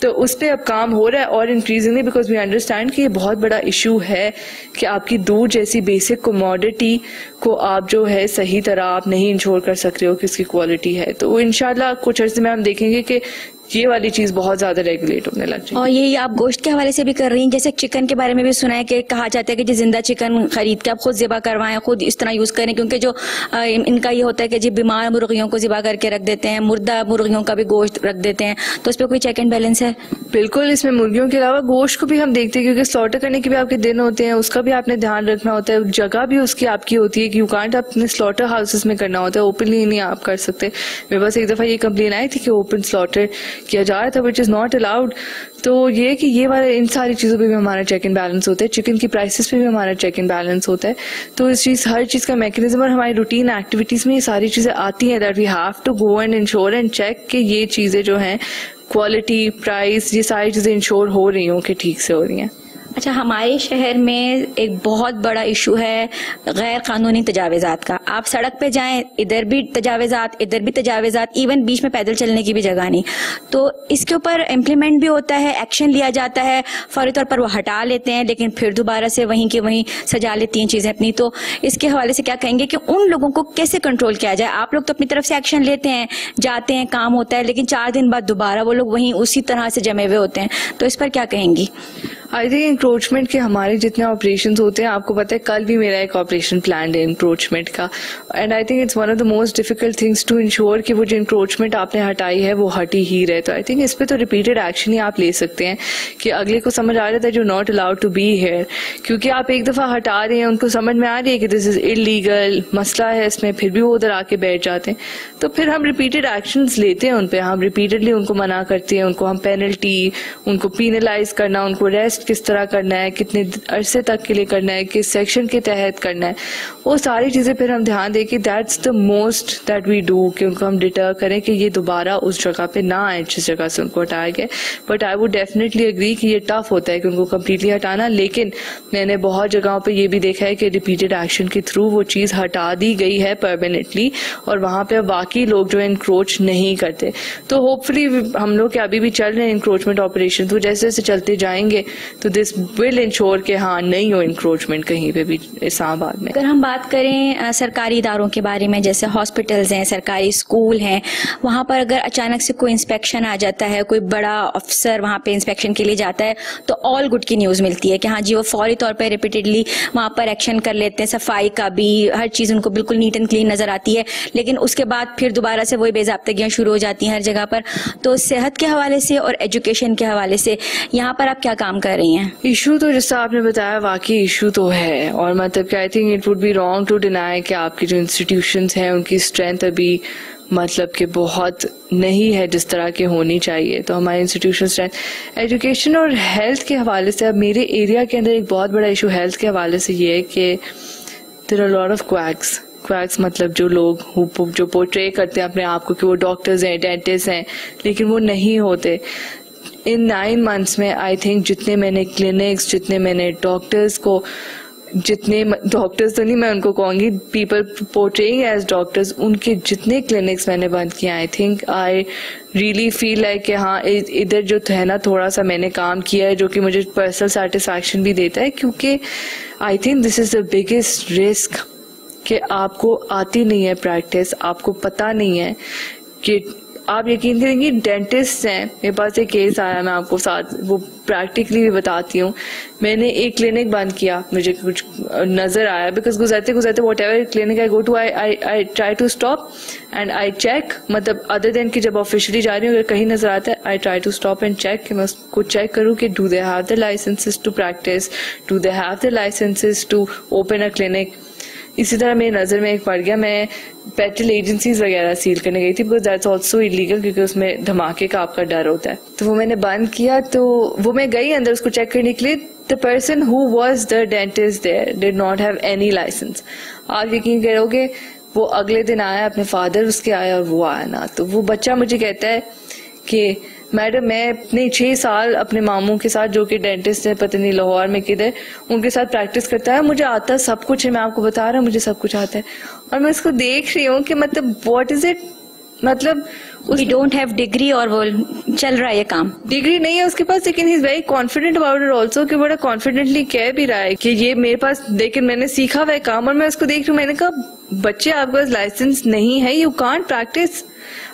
तो उस पर अब काम हो रहा है, और इंक्रीजिंगली बिकॉज वी अंडरस्टैंड कि ये बहुत बड़ा इशू है कि आपकी दूध जैसी बेसिक कमोडिटी को आप जो है सही तरह आप नहीं इंश्योर कर सकते हो कि उसकी क्वालिटी है। तो इंशाल्लाह कुछ अर्से में हम देखेंगे कि ये वाली चीज बहुत ज्यादा रेगुलेट होने लग जाएगी। और यही आप गोश्त के हवाले से भी कर रही हैं, जैसे चिकन के बारे में भी सुना है कि कहा जाता है कि जी जिंदा चिकन खरीद के आप खुद ज़िबा करवाएं, खुद इस तरह यूज करें, क्योंकि जो इनका ये होता है कि जी बीमार मुर्गियों को ज़िबा करके रख देते हैं, मुर्दा मुर्गियों का भी गोश्त रख देते हैं, तो उस पर कोई चेक एंड बैलेंस है? बिल्कुल, इसमें मुर्गियों के अलावा गोश्त को भी हम देखते हैं, क्योंकि स्लॉटर करने के भी आपके दिन होते हैं, उसका भी आपने ध्यान रखना होता है, जगह भी उसकी आपकी होती है कि यू कांट अपने स्लॉटर हाउसेस में करना होता है, ओपनली नहीं आप कर सकते। मेरे पास एक दफा ये कंप्लेन आई थी कि ओपन स्लॉटर किया जा रहा था, विच इज नॉट अलाउड। तो ये कि ये वाले इन सारी चीजों पे भी हमारा चेक एंड बैलेंस होता है, चिकन की प्राइसेस पे भी हमारा चेक एंड बैलेंस होता है। तो इस चीज हर चीज का मैकेनिज्म और हमारी रूटीन एक्टिविटीज में ये सारी चीजें आती हैं, that we have to go and ensure and check कि ये चीजें जो हैं क्वालिटी, प्राइस, ये सारी चीजें इंश्योर हो रही हों कि ठीक से हो रही हैं। अच्छा, हमारे शहर में एक बहुत बड़ा इशू है गैर कानूनी तजावेजात का। आप सड़क पे जाएं, इधर भी तजावेजात, इधर भी तजावेजात, इवन बीच में पैदल चलने की भी जगह नहीं। तो इसके ऊपर इम्प्लीमेंट भी होता है, एक्शन लिया जाता है, फौरी तौर पर वो हटा लेते हैं, लेकिन फिर दोबारा से वहीं के वहीं सजा लेती हैं चीजें अपनी। तो इसके हवाले से क्या कहेंगे कि उन लोगों को कैसे कंट्रोल किया जाए? आप लोग तो अपनी तरफ से एक्शन लेते हैं, जाते हैं, काम होता है, लेकिन 4 दिन बाद दोबारा वो लोग वहीं उसी तरह से जमे हुए होते हैं, तो इस पर क्या कहेंगी? आई थिंक इंक्रोचमेंट के हमारे जितने ऑपरेशन होते हैं, आपको पता है कल भी मेरा एक ऑपरेशन प्लान है इंक्रोचमेंट का, and I think it's one of the most difficult things to ensure कि वो जो इंक्रोचमेंट आपने हटाई है वो हटी ही रहे। तो आई थिंक इस पे तो रिपीटेड एक्शन ही आप ले सकते हैं कि अगले को समझ आ रहा है जो not allowed to be here, क्योंकि आप एक दफा हटा रहे हैं, उनको समझ में आ रही है कि दिस इज इलीगल, मसला है इसमें, फिर भी वो उधर आके बैठ जाते हैं। तो फिर हम रिपीटेड एक्शंस लेते हैं उन पे, हम रिपीटेडली उनको मना करते हैं, उनको हम पेनल्टी, उनको पीनलाइज करना, उनको रेस्ट किस तरह करना है, कितने अरसे तक के लिए करना है, किस सेक्शन के तहत करना है, वो सारी चीजें फिर हम ध्यान दें कि that's the most that we do, कि उनको हम डिटर करें कि ये दोबारा उस जगह पे ना आए जिस जगह से उनको हटाया गया। But I would definitely agree कि ये टफ होता है कि उनको कम्प्लीटली हटाना, लेकिन मैंने बहुत जगहों पे ये भी देखा है कि रिपीटेड एक्शन के थ्रू वो चीज हटा दी गई है परमानेंटली, और वहां पे बाकी लोग जो इंक्रोच नहीं करते। तो होपफुली हम लोग के अभी भी चल रहे हैं इंक्रोचमेंट ऑपरेशन, तो जैसे जैसे चलते जाएंगे तो दिस विल इंश्योर कि हाँ नहीं हो इंक्रोचमेंट कहीं पे भी इस्लामाबाद में। अगर हम बात करें सरकारी इदारों के बारे में, जैसे हॉस्पिटल्स हैं, सरकारी स्कूल हैं, वहाँ पर अगर अचानक से कोई इंस्पेक्शन आ जाता है, कोई बड़ा अफसर वहाँ पे इंस्पेक्शन के लिए जाता है, तो ऑल गुड की न्यूज़ मिलती है कि हाँ जी वो फौरी तौर पर रिपीटेडली वहाँ पर एक्शन कर लेते हैं, सफाई का भी, हर चीज़ उनको बिल्कुल नीट एंड क्लीन नजर आती है, लेकिन उसके बाद फिर दोबारा से वही बेज़ाब्तगियाँ शुरू हो जाती हैं हर जगह पर। तो सेहत के हवाले से और एजुकेशन के हवाले से यहाँ पर आप क्या काम कर रही हैं? इशू तो जैसा आपने बताया वाकई इशू तो है, और मतलब I think it would be wrong to deny कि आपकी जो इंस्टीट्यूशंस हैं उनकी स्ट्रेंथ अभी मतलब कि बहुत नहीं है जिस तरह की होनी चाहिए। तो हमारे इंस्टीट्यूशन स्ट्रेंथ एजुकेशन और हेल्थ के हवाले से, अब मेरे एरिया के अंदर एक बहुत बड़ा इशू हेल्थ के हवाले से ये है कि there are lot of quacks मतलब जो लोग जो पोर्ट्रे करते हैं अपने आप को कि वो डॉक्टर्स हैं, डेंटिस्ट हैं, लेकिन वो नहीं होते। इन 9 months में आई थिंक जितने मैंने क्लिनिक्स, जितने मैंने डॉक्टर्स को, जितने डॉक्टर्स तो नहीं मैं उनको कहूँगी, पीपल पोर्ट्रेइंग एज डॉक्टर्स, उनके जितने क्लिनिक्स मैंने बंद किए, आई think I really feel like कि हाँ इधर जो है ना थोड़ा सा मैंने काम किया है जो कि मुझे पर्सनल सेटिस्फैक्शन भी देता है, क्योंकि I think this is the biggest risk कि आपको आती नहीं है प्रैक्टिस, आपको पता नहीं है कि आप यकीन करेंगे डेंटिस्ट हैं। मेरे पास एक केस आया, मैं आपको साथ वो प्रैक्टिकली भी बताती हूँ। मैंने एक क्लिनिक बंद किया, मुझे कुछ नजर आया, बिकॉज गुजरते गुजरते whatever clinic I go to I try to stop and I check, मतलब अदर देन कि जब ऑफिशियली जा रही हूँ अगर कहीं नजर आता है I try to stop and check, कि मैं उसको चेक करूँ कि do they have the licences to practise, do they have the licences to open a clinic. इसी तरह मेरी नज़र में एक पड़ गया, मैं पेट्रोल एजेंसीज वगैरह सील करने गई थी, बिकॉज दैट्स ऑल्सो इलीगल, क्योंकि उसमें धमाके का आपका डर होता है। तो वो मैंने बंद किया, तो वो मैं गई अंदर उसको चेक करने के लिए। The person who was the dentist there did not have any licence. आप यकीन करोगे वो अगले दिन आया, अपने फादर उसके आया और वो आया ना, तो वो बच्चा मुझे कहता है कि मैडम मैं अपने 6 साल अपने मामू के साथ, जो कि डेंटिस्ट है पता नहीं लाहौर में किधर, उनके साथ प्रैक्टिस करता है, मुझे आता सब कुछ है, मैं आपको बता रहा हूँ मुझे सब कुछ आता है। और मैं उसको देख रही हूँ कि मतलब व्हाट इज इट, मतलब वी डोंट हैव डिग्री और वो चल रहा है ये काम। डिग्री नहीं है उसके पास, लेकिन he is very confident about it also, कि बड़ा कॉन्फिडेंटली कह भी रहा है कि ये मेरे पास, लेकिन मैंने सीखा हुआ है काम। और मैं उसको देख रही हूँ, मैंने कहा बच्चे आपके पास लाइसेंस नहीं है, यू कांट प्रैक्टिस,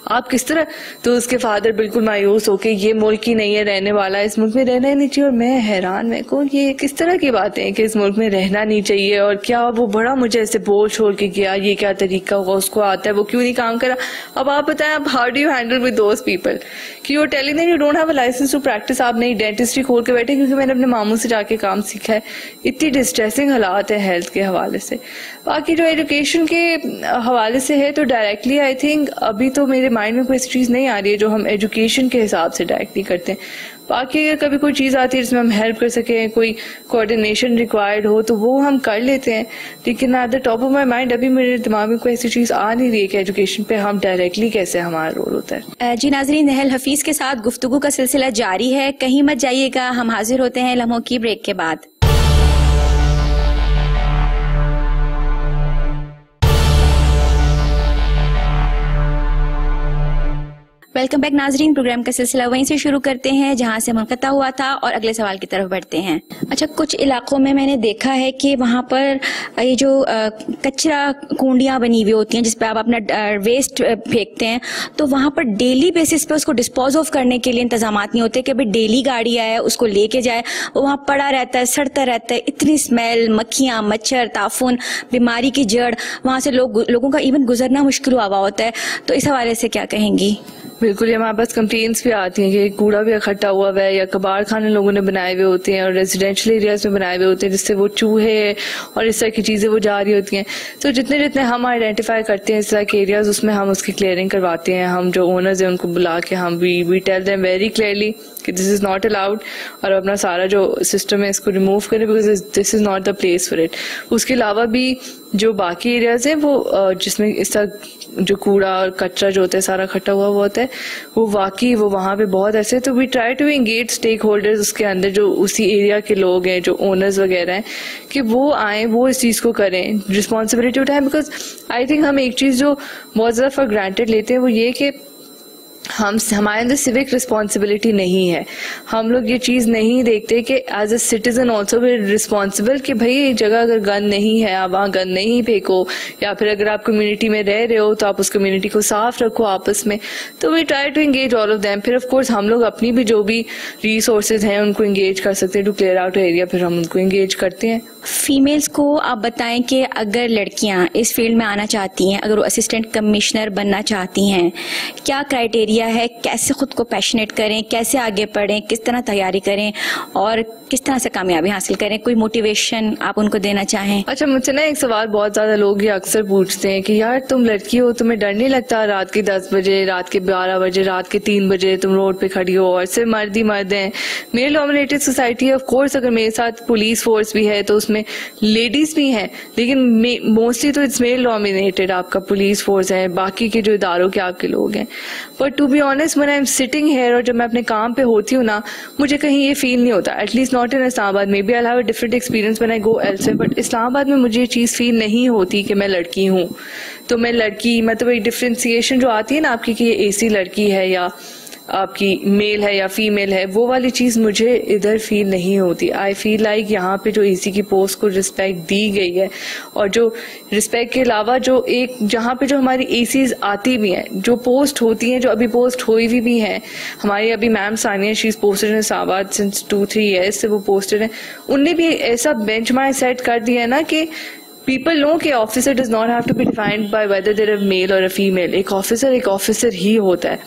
आप किस तरह। तो उसके फादर बिल्कुल मायूस होके, ये मुल्क ही नहीं है रहने वाला, इस मुल्क में रहना ही नहीं चाहिए। और मैं हैरान, मैं को ये किस तरह की बातें हैं कि इस मुल्क में रहना नहीं चाहिए, और क्या वो बड़ा मुझे ऐसे बोल छोड़ के गया, ये क्या तरीका होगा, उसको आता है वो क्यों नहीं काम करा। अब आप बताएं, आप how do you handle with those people कि you telling them you don't have a license to practice, आप नहीं डेंटिस्ट्री खोल के बैठे क्योंकि मैंने अपने मामू से जाके काम सीखा है। इतनी डिस्ट्रेसिंग हालात है हेल्थ के हवाले से। बाकी जो एजुकेशन के हवाले से है, तो डायरेक्टली आई थिंक अभी तो मेरे माइंड में कोई ऐसी चीज नहीं आ रही है जो हम एजुकेशन के हिसाब से डायरेक्टली करते हैं। बाकी अगर कभी कोई चीज आती है जिसमें हम हेल्प कर सकें, कोई कोऑर्डिनेशन रिक्वायर्ड हो, तो वो हम कर लेते हैं। लेकिन at the top of my mind अभी मेरे दिमाग में कोई ऐसी चीज आ नहीं रही है कि एजुकेशन पे हम डायरेक्टली कैसे हमारा रोल होता है। जी नाज़रीन, नहल हफीज के साथ गुफ्तगू का सिलसिला जारी है, कहीं मत जाइएगा, हम हाजिर होते हैं लम्हों की ब्रेक के बाद। वेलकम बैक नाजरीन, प्रोग्राम का सिलसिला वहीं से शुरू करते हैं जहां से मुनक़ता हुआ था और अगले सवाल की तरफ बढ़ते हैं। अच्छा, कुछ इलाकों में मैंने देखा है कि वहां पर ये जो कचरा कुंडियां बनी हुई होती हैं जिसपे आप अपना वेस्ट फेंकते हैं, तो वहां पर डेली बेसिस पे उसको डिस्पोज ऑफ करने के लिए इंतजाम नहीं होते कि भाई डेली गाड़ी आए उसको लेके जाए, वो वहां पड़ा रहता है, सड़ता रहता है, इतनी स्मेल, मक्खियां, मच्छर, ताफुन, बीमारी की जड़, वहां से लोगों का इवन गुजरना मुश्किल हुआ होता है। तो इस हवाले से क्या कहेंगी? बिल्कुल, हमारे पास कंप्लेंट्स भी आती हैं कि कूड़ा भी इकट्ठा हुआ है या कबाड़ खाने लोगों ने बनाए हुए होते हैं और रेजिडेंशियल एरियाज में बनाए हुए होते हैं, जिससे वो चूहे और इस तरह की चीज़ें वो जा रही होती हैं। तो जितने जितने हम आइडेंटिफाई करते हैं इस तरह के एरियाज, उसमें हम उसकी क्लियरिंग करवाते हैं। हम जो ओनर्स हैं उनको बुला के हम we tell them very clearly कि दिस इज़ नॉट अलाउड, और अपना सारा जो सिस्टम है इसको रिमूव करें, because this is not the place for it. उसके अलावा भी जो बाकी एरियाज हैं वो जिसमें इस तरह जो कूड़ा और कचरा जो होता है सारा इकट्ठा हुआ होता है, वो वाकई वो वहाँ पे बहुत ऐसे। तो we try to engage stakeholders उसके अंदर, जो उसी एरिया के लोग हैं, जो ओनर्स वगैरह हैं, कि वो आए, वो इस चीज़ को करें, रिस्पॉन्सिबिलिटी उठाएं। बिकॉज आई थिंक हम एक चीज़ जो बहुत ज़्यादा फॉर ग्रांटेड लेते हैं वो ये कि हमारे अंदर सिविक रिस्पॉन्सिबिलिटी नहीं है। हम लोग ये चीज़ नहीं देखते कि as a citizen also we responsible कि भाई एक जगह अगर गंद नहीं है आप वहाँ गंद नहीं फेंको, या फिर अगर आप कम्युनिटी में रह रहे हो तो आप उस कम्युनिटी को साफ रखो आपस में। तो we try to engage all of them. फिर ऑफ कोर्स हम लोग अपनी भी जो भी रिसोर्सेज हैं उनको एंगेज कर सकते हैं टू क्लियर आउट एरिया, फिर हम उनको एंगेज करते हैं। फीमेल्स को आप बताएं कि अगर लड़कियां इस फील्ड में आना चाहती हैं, अगर वो असिस्टेंट कमिश्नर बनना चाहती हैं, क्या क्राइटेरिया है, कैसे खुद को पैशनेट करें, कैसे आगे बढ़ें, किस तरह तैयारी करें और किस तरह से कामयाबी हासिल करें? कोई मोटिवेशन आप उनको देना चाहें? अच्छा, मुझसे ना एक सवाल बहुत ज्यादा लोग ये अक्सर पूछते हैं कि यार तुम लड़की हो, तुम्हें डर नहीं लगता रात के 10 बजे, रात के 12 बजे, रात के 3 बजे तुम रोड पे खड़ी हो और सिर्फ मर्द ही मर्द हैं। मेल डोमिनेटेड सोसाइटी है, ऑफ कोर्स अगर मेरे साथ पुलिस फोर्स भी है तो उसमें उसमें लेडीज भी हैं, लेकिन मोस्टली तो इट्स मेल डोमिनेटेड। आपका पुलिस फोर्स है, बाकी के जो इदारों के आपके लोग हैं। But to be honest when I am sitting here, और जब मैं अपने काम पे होती हूँ ना, मुझे कहीं ये फील नहीं होता, at least not in Islamabad. Maybe I have a different experience when I go elsewhere, but Islamabad में मुझे ये चीज़ फील नहीं होती कि मैं लड़की हूँ तो मैं लड़की, मतलब एक डिफ्रेंसिएशन जो आती है ना आपकी कि ये एसी लड़की है या आपकी मेल है या फीमेल है, वो वाली चीज़ मुझे इधर फील नहीं होती। आई फील लाइक यहाँ पे जो एसी की पोस्ट को रिस्पेक्ट दी गई है, और जो रिस्पेक्ट के अलावा जो एक जहाँ पे जो हमारी एसीज आती भी हैं, जो पोस्ट होती हैं, जो अभी पोस्ट हुई भी हैं, हमारी अभी ma'am Sania, she is posted in Islamabad since 2-3 years से वो पोस्टेड है। उनने भी ऐसा बेंचमार्क सेट कर दिया है ना कि people know कि officer does not have to be defined by whether they're a male or a female. एक ऑफिसर ही होता है।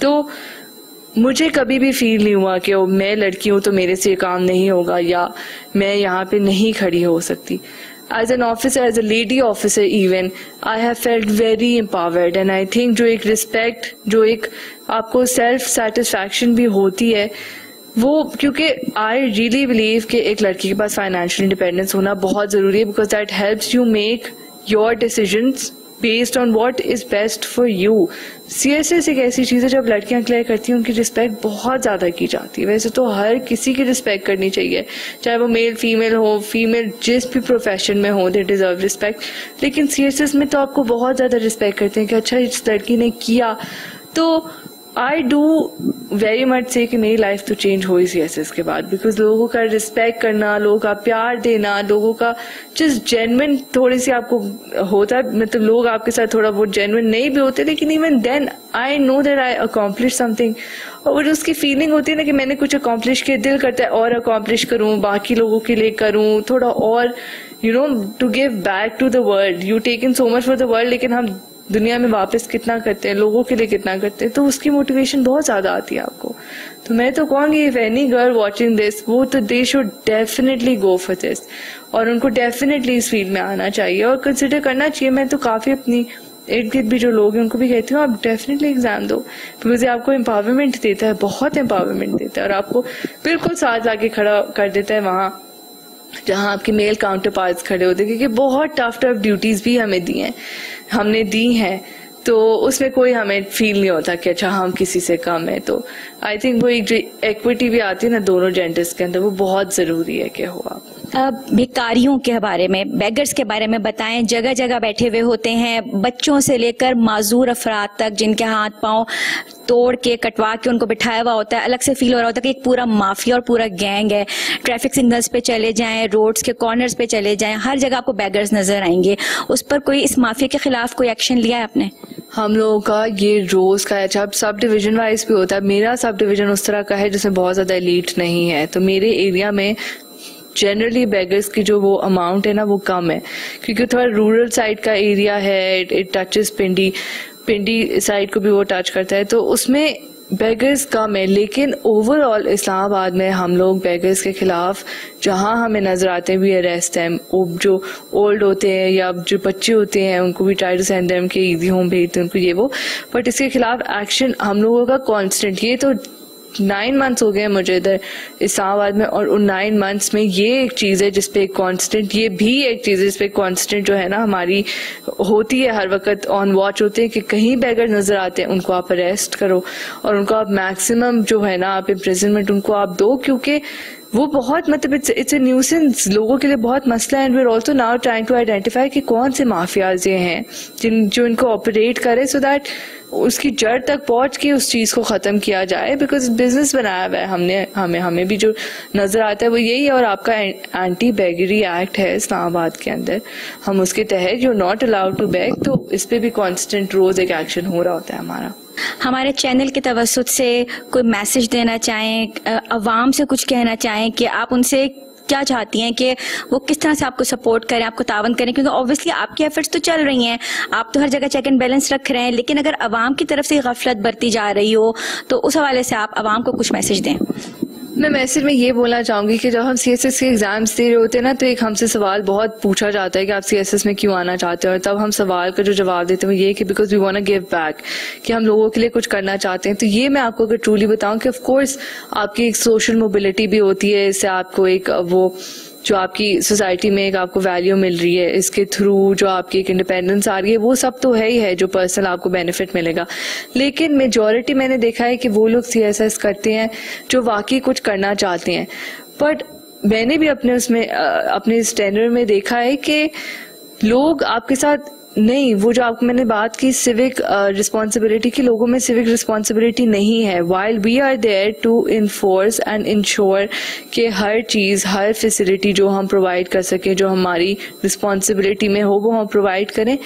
तो मुझे कभी भी फील नहीं हुआ कि मैं लड़की हूँ तो मेरे से काम नहीं होगा या मैं यहाँ पे नहीं खड़ी हो सकती। As an officer, as a lady officer even, I have felt very empowered. And I think जो एक रिस्पेक्ट, जो एक आपको सेल्फ सेटिस्फैक्शन भी होती है वो, क्योंकि आई रियली बिलीव कि एक लड़की के पास फाइनेंशियल इंडिपेंडेंस होना बहुत जरूरी है, because that helps you make your decisions based on what is best for you. CSS एक ऐसी चीज है जब लड़कियां क्लियर करती हैं उनकी रिस्पेक्ट बहुत ज्यादा की जाती है। वैसे तो हर किसी की रिस्पेक्ट करनी चाहिए, चाहे वो मेल फीमेल हो, फीमेल जिस भी प्रोफेशन में हो, दे डिजर्व रिस्पेक्ट। लेकिन सीएसएस में तो आपको बहुत ज्यादा रिस्पेक्ट करते हैं कि अच्छा इस लड़की ने किया। तो आई डू वेरी मच से कि मेरी लाइफ तो चेंज हो ही सीएसएस के बाद, बिकॉज लोगों का रिस्पेक्ट करना, लोगों का प्यार देना, लोगों का जस्ट जेन्युइन थोड़ी सी आपको होता है, मतलब लोग आपके साथ थोड़ा बहुत जेन्युइन नहीं भी होते, लेकिन even then I know that I accomplish something. और उसकी फीलिंग होती है ना कि मैंने कुछ अकॉम्प्लिश किया, दिल करता है और अकॉम्प्लिश करूं, बाकी लोगों के लिए करूं, थोड़ा और to give back to the world. You take in so much for the world, लेकिन हम दुनिया में वापस कितना करते हैं, लोगों के लिए कितना करते हैं, तो उसकी मोटिवेशन बहुत ज्यादा आती है आपको। तो मैं तो कहूंगी if any girl watching this, वो तो they should definitely go for this, और उनको डेफिनेटली इस फील्ड में आना चाहिए और कंसिडर करना चाहिए। मैं तो काफी अपनी इर्द गिर्द भी जो लोग हैं उनको भी कहती हूँ आप डेफिनेटली एग्जाम दो, बिकॉज ये आपको एम्पावरमेंट देता है, बहुत एम्पावरमेंट देता है, और आपको बिल्कुल साथ लाके खड़ा कर देता है वहां जहां आपके मेल काउंटर पार्ट्स खड़े होते हैं, क्योंकि बहुत टफ ड्यूटीज भी हमने दी हैं, तो उसमें कोई हमें फील नहीं होता कि अच्छा हम किसी से कम है। तो आई थिंक वो एक जो इक्विटी भी आती है ना दोनों जेंडर्स के अंदर, वो बहुत जरूरी है कि हो। आप अब भिखारियों के बारे में, बेगर्स के बारे में बताएं। जगह जगह बैठे हुए होते हैं, बच्चों से लेकर माजूर अफराद तक, जिनके हाथ पांव तोड़ के कटवा के उनको बिठाया हुआ होता है। अलग से फील हो रहा होता है कि एक पूरा माफिया और पूरा गैंग है। ट्रैफिक सिग्नल्स पे चले जाएं, रोड्स के कॉर्नर्स पे चले जाएं, हर जगह आपको बेगर्स नजर आएंगे। उस पर कोई, इस माफिया के खिलाफ कोई एक्शन लिया है आपने? हम लोगों का ये रोज का है, अब सब डिवीजन वाइज भी होता है। मेरा सब डिवीजन उस तरह का है जिसमें बहुत ज्यादा एलीट नहीं है, तो मेरे एरिया में जनरली बेगर्स की जो वो अमाउंट है ना वो कम है, क्योंकि थोड़ा रूरल साइड का एरिया है। इट टचेस पिंडी साइड को भी वो टच करता है, तो उसमें बेगर्स कम है। लेकिन ओवरऑल इस्लामाबाद में हम लोग बेगर्स के खिलाफ जहां हमें नजर आते हैं भी अरेस्ट हैं। जो ओल्ड होते हैं या जो बच्चे होते हैं उनको भी ट्राई टू सेंड देम के ईजी होम भेजते हैं उनको, ये वो। बट इसके खिलाफ एक्शन हम लोगों का कांस्टेंट, ये तो 9 मंथ्स हो गए मुझे इधर इस्लामाबाद में, और उन 9 मंथ्स में ये एक चीज है जिसपे कांस्टेंट, ये भी एक चीज है जिसपे कांस्टेंट जो है ना हमारी होती है, हर वक्त ऑन वॉच होते हैं कि कहीं बेगर नजर आते हैं उनको आप अरेस्ट करो और उनको आप मैक्सिमम जो है ना आप इम्प्रिजनमेंट उनको आप दो, क्योंकि वो बहुत मतलब इट्स ए न्यूसेंस, लोगों के लिए बहुत मसला है। And we are also now trying to identify कि कौन से माफियाज ये हैं जो इनको ऑपरेट करे, सो दैट उसकी जड़ तक पहुंच के उस चीज को खत्म किया जाए। बिकॉज बिजनेस बनाया हुआ है हमें भी जो नजर आता है वो यही है। और आपका एंटी बेगरी एक्ट है इस्लामाबाद के अंदर, हम उसके तहत you not allowed to beg, तो इस पे भी कांस्टेंट रोज एक एक्शन हो रहा होता है हमारा। हमारे चैनल के तवस्सुत से कोई मैसेज देना चाहें, अवाम से कुछ कहना चाहें कि आप उनसे क्या चाहती हैं कि वो किस तरह से आपको सपोर्ट करें, आपको तावन करें, क्योंकि ऑब्वियसली आपकी एफर्ट्स तो चल रही हैं, आप तो हर जगह चेक एंड बैलेंस रख रहे हैं, लेकिन अगर अवाम की तरफ से गफलत बरती जा रही हो तो उस हवाले से आप अवाम को कुछ मैसेज दें। मैं मैसेज में ये बोलना चाहूंगी कि जब हम सीएसएस के एग्जाम्स दे रहे होते हैं ना, तो एक हमसे सवाल बहुत पूछा जाता है कि आप सीएसएस में क्यों आना चाहते हो, और तब हम सवाल का जो जवाब देते हैं वो ये कि because we want to give back, कि हम लोगों के लिए कुछ करना चाहते हैं। तो ये मैं आपको अगर ट्रूली बताऊं कि ऑफ कोर्स आपकी एक सोशल मोबिलिटी भी होती है, इससे आपको एक वो जो आपकी सोसाइटी में एक आपको वैल्यू मिल रही है, इसके थ्रू जो आपकी एक इंडिपेंडेंस आ रही है, वो सब तो है ही है जो पर्सनल आपको बेनिफिट मिलेगा। लेकिन मेजॉरिटी मैंने देखा है कि वो लोग CSS करते हैं जो वाकई कुछ करना चाहते हैं, बट मैंने भी अपने इस टेन्योर में देखा है कि लोग आपके साथ नहीं, वो जो आपको मैंने बात की सिविक रिस्पॉन्सिबिलिटी की, लोगों में सिविक रिस्पॉन्सिबिलिटी नहीं है। While we are there to enforce and ensure कि हर चीज़, हर फैसिलिटी जो हम प्रोवाइड कर सकें, जो हमारी रिस्पॉन्सिबिलिटी में हो, वो हम प्रोवाइड करें।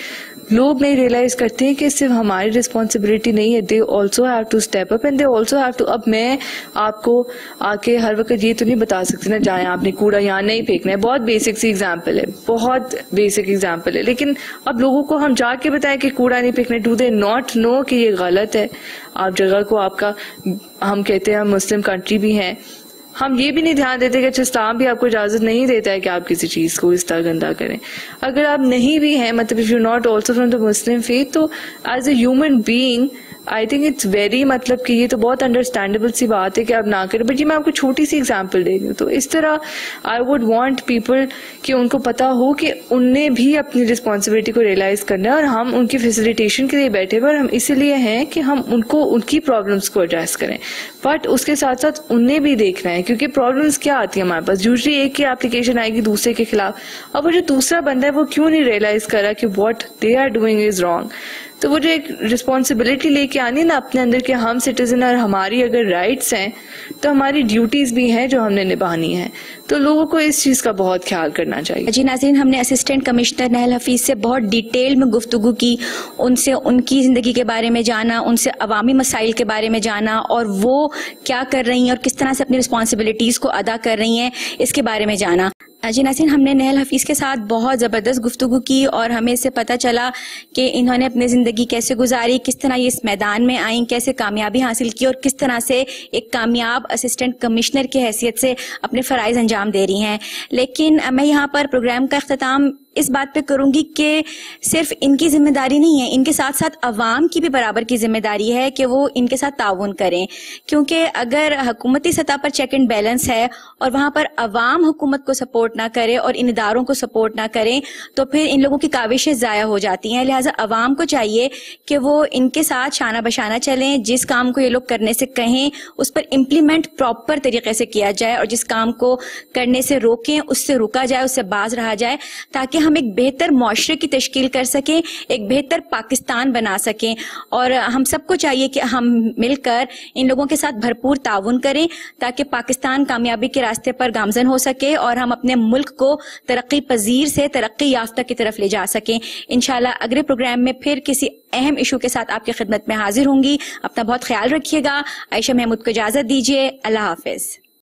लोग नहीं रियलाइज करते हैं कि सिर्फ हमारी रिस्पॉन्सिबिलिटी नहीं है, they also have to step up and they also have to. अब मैं आपको आके हर वक्त ये तो नहीं बता सकती ना, जाए आपने कूड़ा यहाँ नहीं फेंकना है, बहुत बेसिक सी एग्जाम्पल है, बहुत बेसिक एग्जाम्पल है। लेकिन अब लोगों को हम जाके बताएं कि कूड़ा नहीं फेंकना, डू दे नॉट नो कि ये गलत है। आप जगह को आपका, हम कहते हैं हम मुस्लिम कंट्री भी हैं, हम ये भी नहीं ध्यान देते कि अच्छा इस्लाम भी आपको इजाजत नहीं देता है कि आप किसी चीज को इस तरह गंदा करें। अगर आप नहीं भी हैं, मतलब if you not also from the Muslim faith, तो as a human being I think it's very, मतलब कि ये तो बहुत अंडरस्टैंडेबल सी बात है कि आप ना करें। बट ये मैं आपको छोटी सी एग्जांपल दे रही हूँ। तो इस तरह आई वुड वांट पीपल कि उनको पता हो कि उनने भी अपनी रिस्पॉन्सिबिलिटी को रियलाइज करना है, और हम उनकी फैसिलिटेशन के लिए बैठे पर हम इसीलिए हैं कि हम उनको उनकी प्रॉब्लम्स को एड्रेस करें, बट उसके साथ साथ उन्हें भी देखना है। क्योंकि प्रॉब्लम्स क्या आती है हमारे पास, यूजली एक ही एप्लीकेशन आएगी दूसरे के खिलाफ, अब वो जो दूसरा बंदा है वो क्यों नहीं रियलाइज कर रहा कि what they are doing is wrong. तो वो जो एक रिस्पॉन्सिबिलिटी लेके आनी ना अपने अंदर के, हम सिटीजन और हमारी अगर राइट्स हैं तो हमारी ड्यूटीज भी हैं जो हमने निभानी है। तो लोगों को इस चीज का बहुत ख्याल करना चाहिए। जी नाज़रीन, हमने असिस्टेंट कमिश्नर नहल हफीज से बहुत डिटेल में गुफ्तगू की, उनसे उनकी ज़िंदगी के बारे में जाना, उनसे अवामी मसाइल के बारे में जाना, और वो क्या कर रही हैं और किस तरह से अपनी रिस्पॉन्सिबिलिटीज़ को अदा कर रही हैं, इसके बारे में जाना। जी नाज़रीन, हमने नहल हफीज के साथ बहुत ज़बरदस्त गुफ्तगू की और हमें इससे पता चला कि इन्होंने अपनी ज़िंदगी कैसे गुजारी, किस तरह ये इस मैदान में आई, कैसे कामयाबी हासिल की और किस तरह से एक कामयाब असिस्टेंट कमिश्नर की हैसियत से अपने फ़राइज़ अंजाम दे रही हैं। लेकिन मैं यहाँ पर प्रोग्राम का इख्तिताम इस बात पे करूंगी कि सिर्फ इनकी जिम्मेदारी नहीं है, इनके साथ साथ अवाम की भी बराबर की जिम्मेदारी है कि वो इनके साथ ताउन करें। क्योंकि अगर हुकूमती सतह पर चेक एंड बैलेंस है और वहां पर अवाम हुकूमत को सपोर्ट ना करे और इन इदारों को सपोर्ट ना करें, तो फिर इन लोगों की काविशें ज़ाया हो जाती हैं। लिहाजा अवाम को चाहिए कि वो इनके साथ शाना बशाना चलें, जिस काम को ये लोग करने से कहें उस पर इम्प्लीमेंट प्रॉपर तरीके से किया जाए, और जिस काम को करने से रोकें उससे रुका जाए, उससे बाज रहा जाए, ताकि हम एक बेहतर मुआशरे की तश्कील कर सकें, एक बेहतर पाकिस्तान बना सकें। और हम सबको चाहिए कि हम मिलकर इन लोगों के साथ भरपूर ताउन करें ताकि पाकिस्तान कामयाबी के रास्ते पर गामजन हो सके और हम अपने मुल्क को तरक्की पजीर से तरक्की याफ्ता की तरफ ले जा सकें। इंशाल्लाह अगले प्रोग्राम में फिर किसी अहम इशू के साथ आपकी खिदमत में हाजिर होंगी। अपना बहुत ख्याल रखिएगा। आयशा महमूद को इजाजत दीजिए। अल्लाह हाफिज।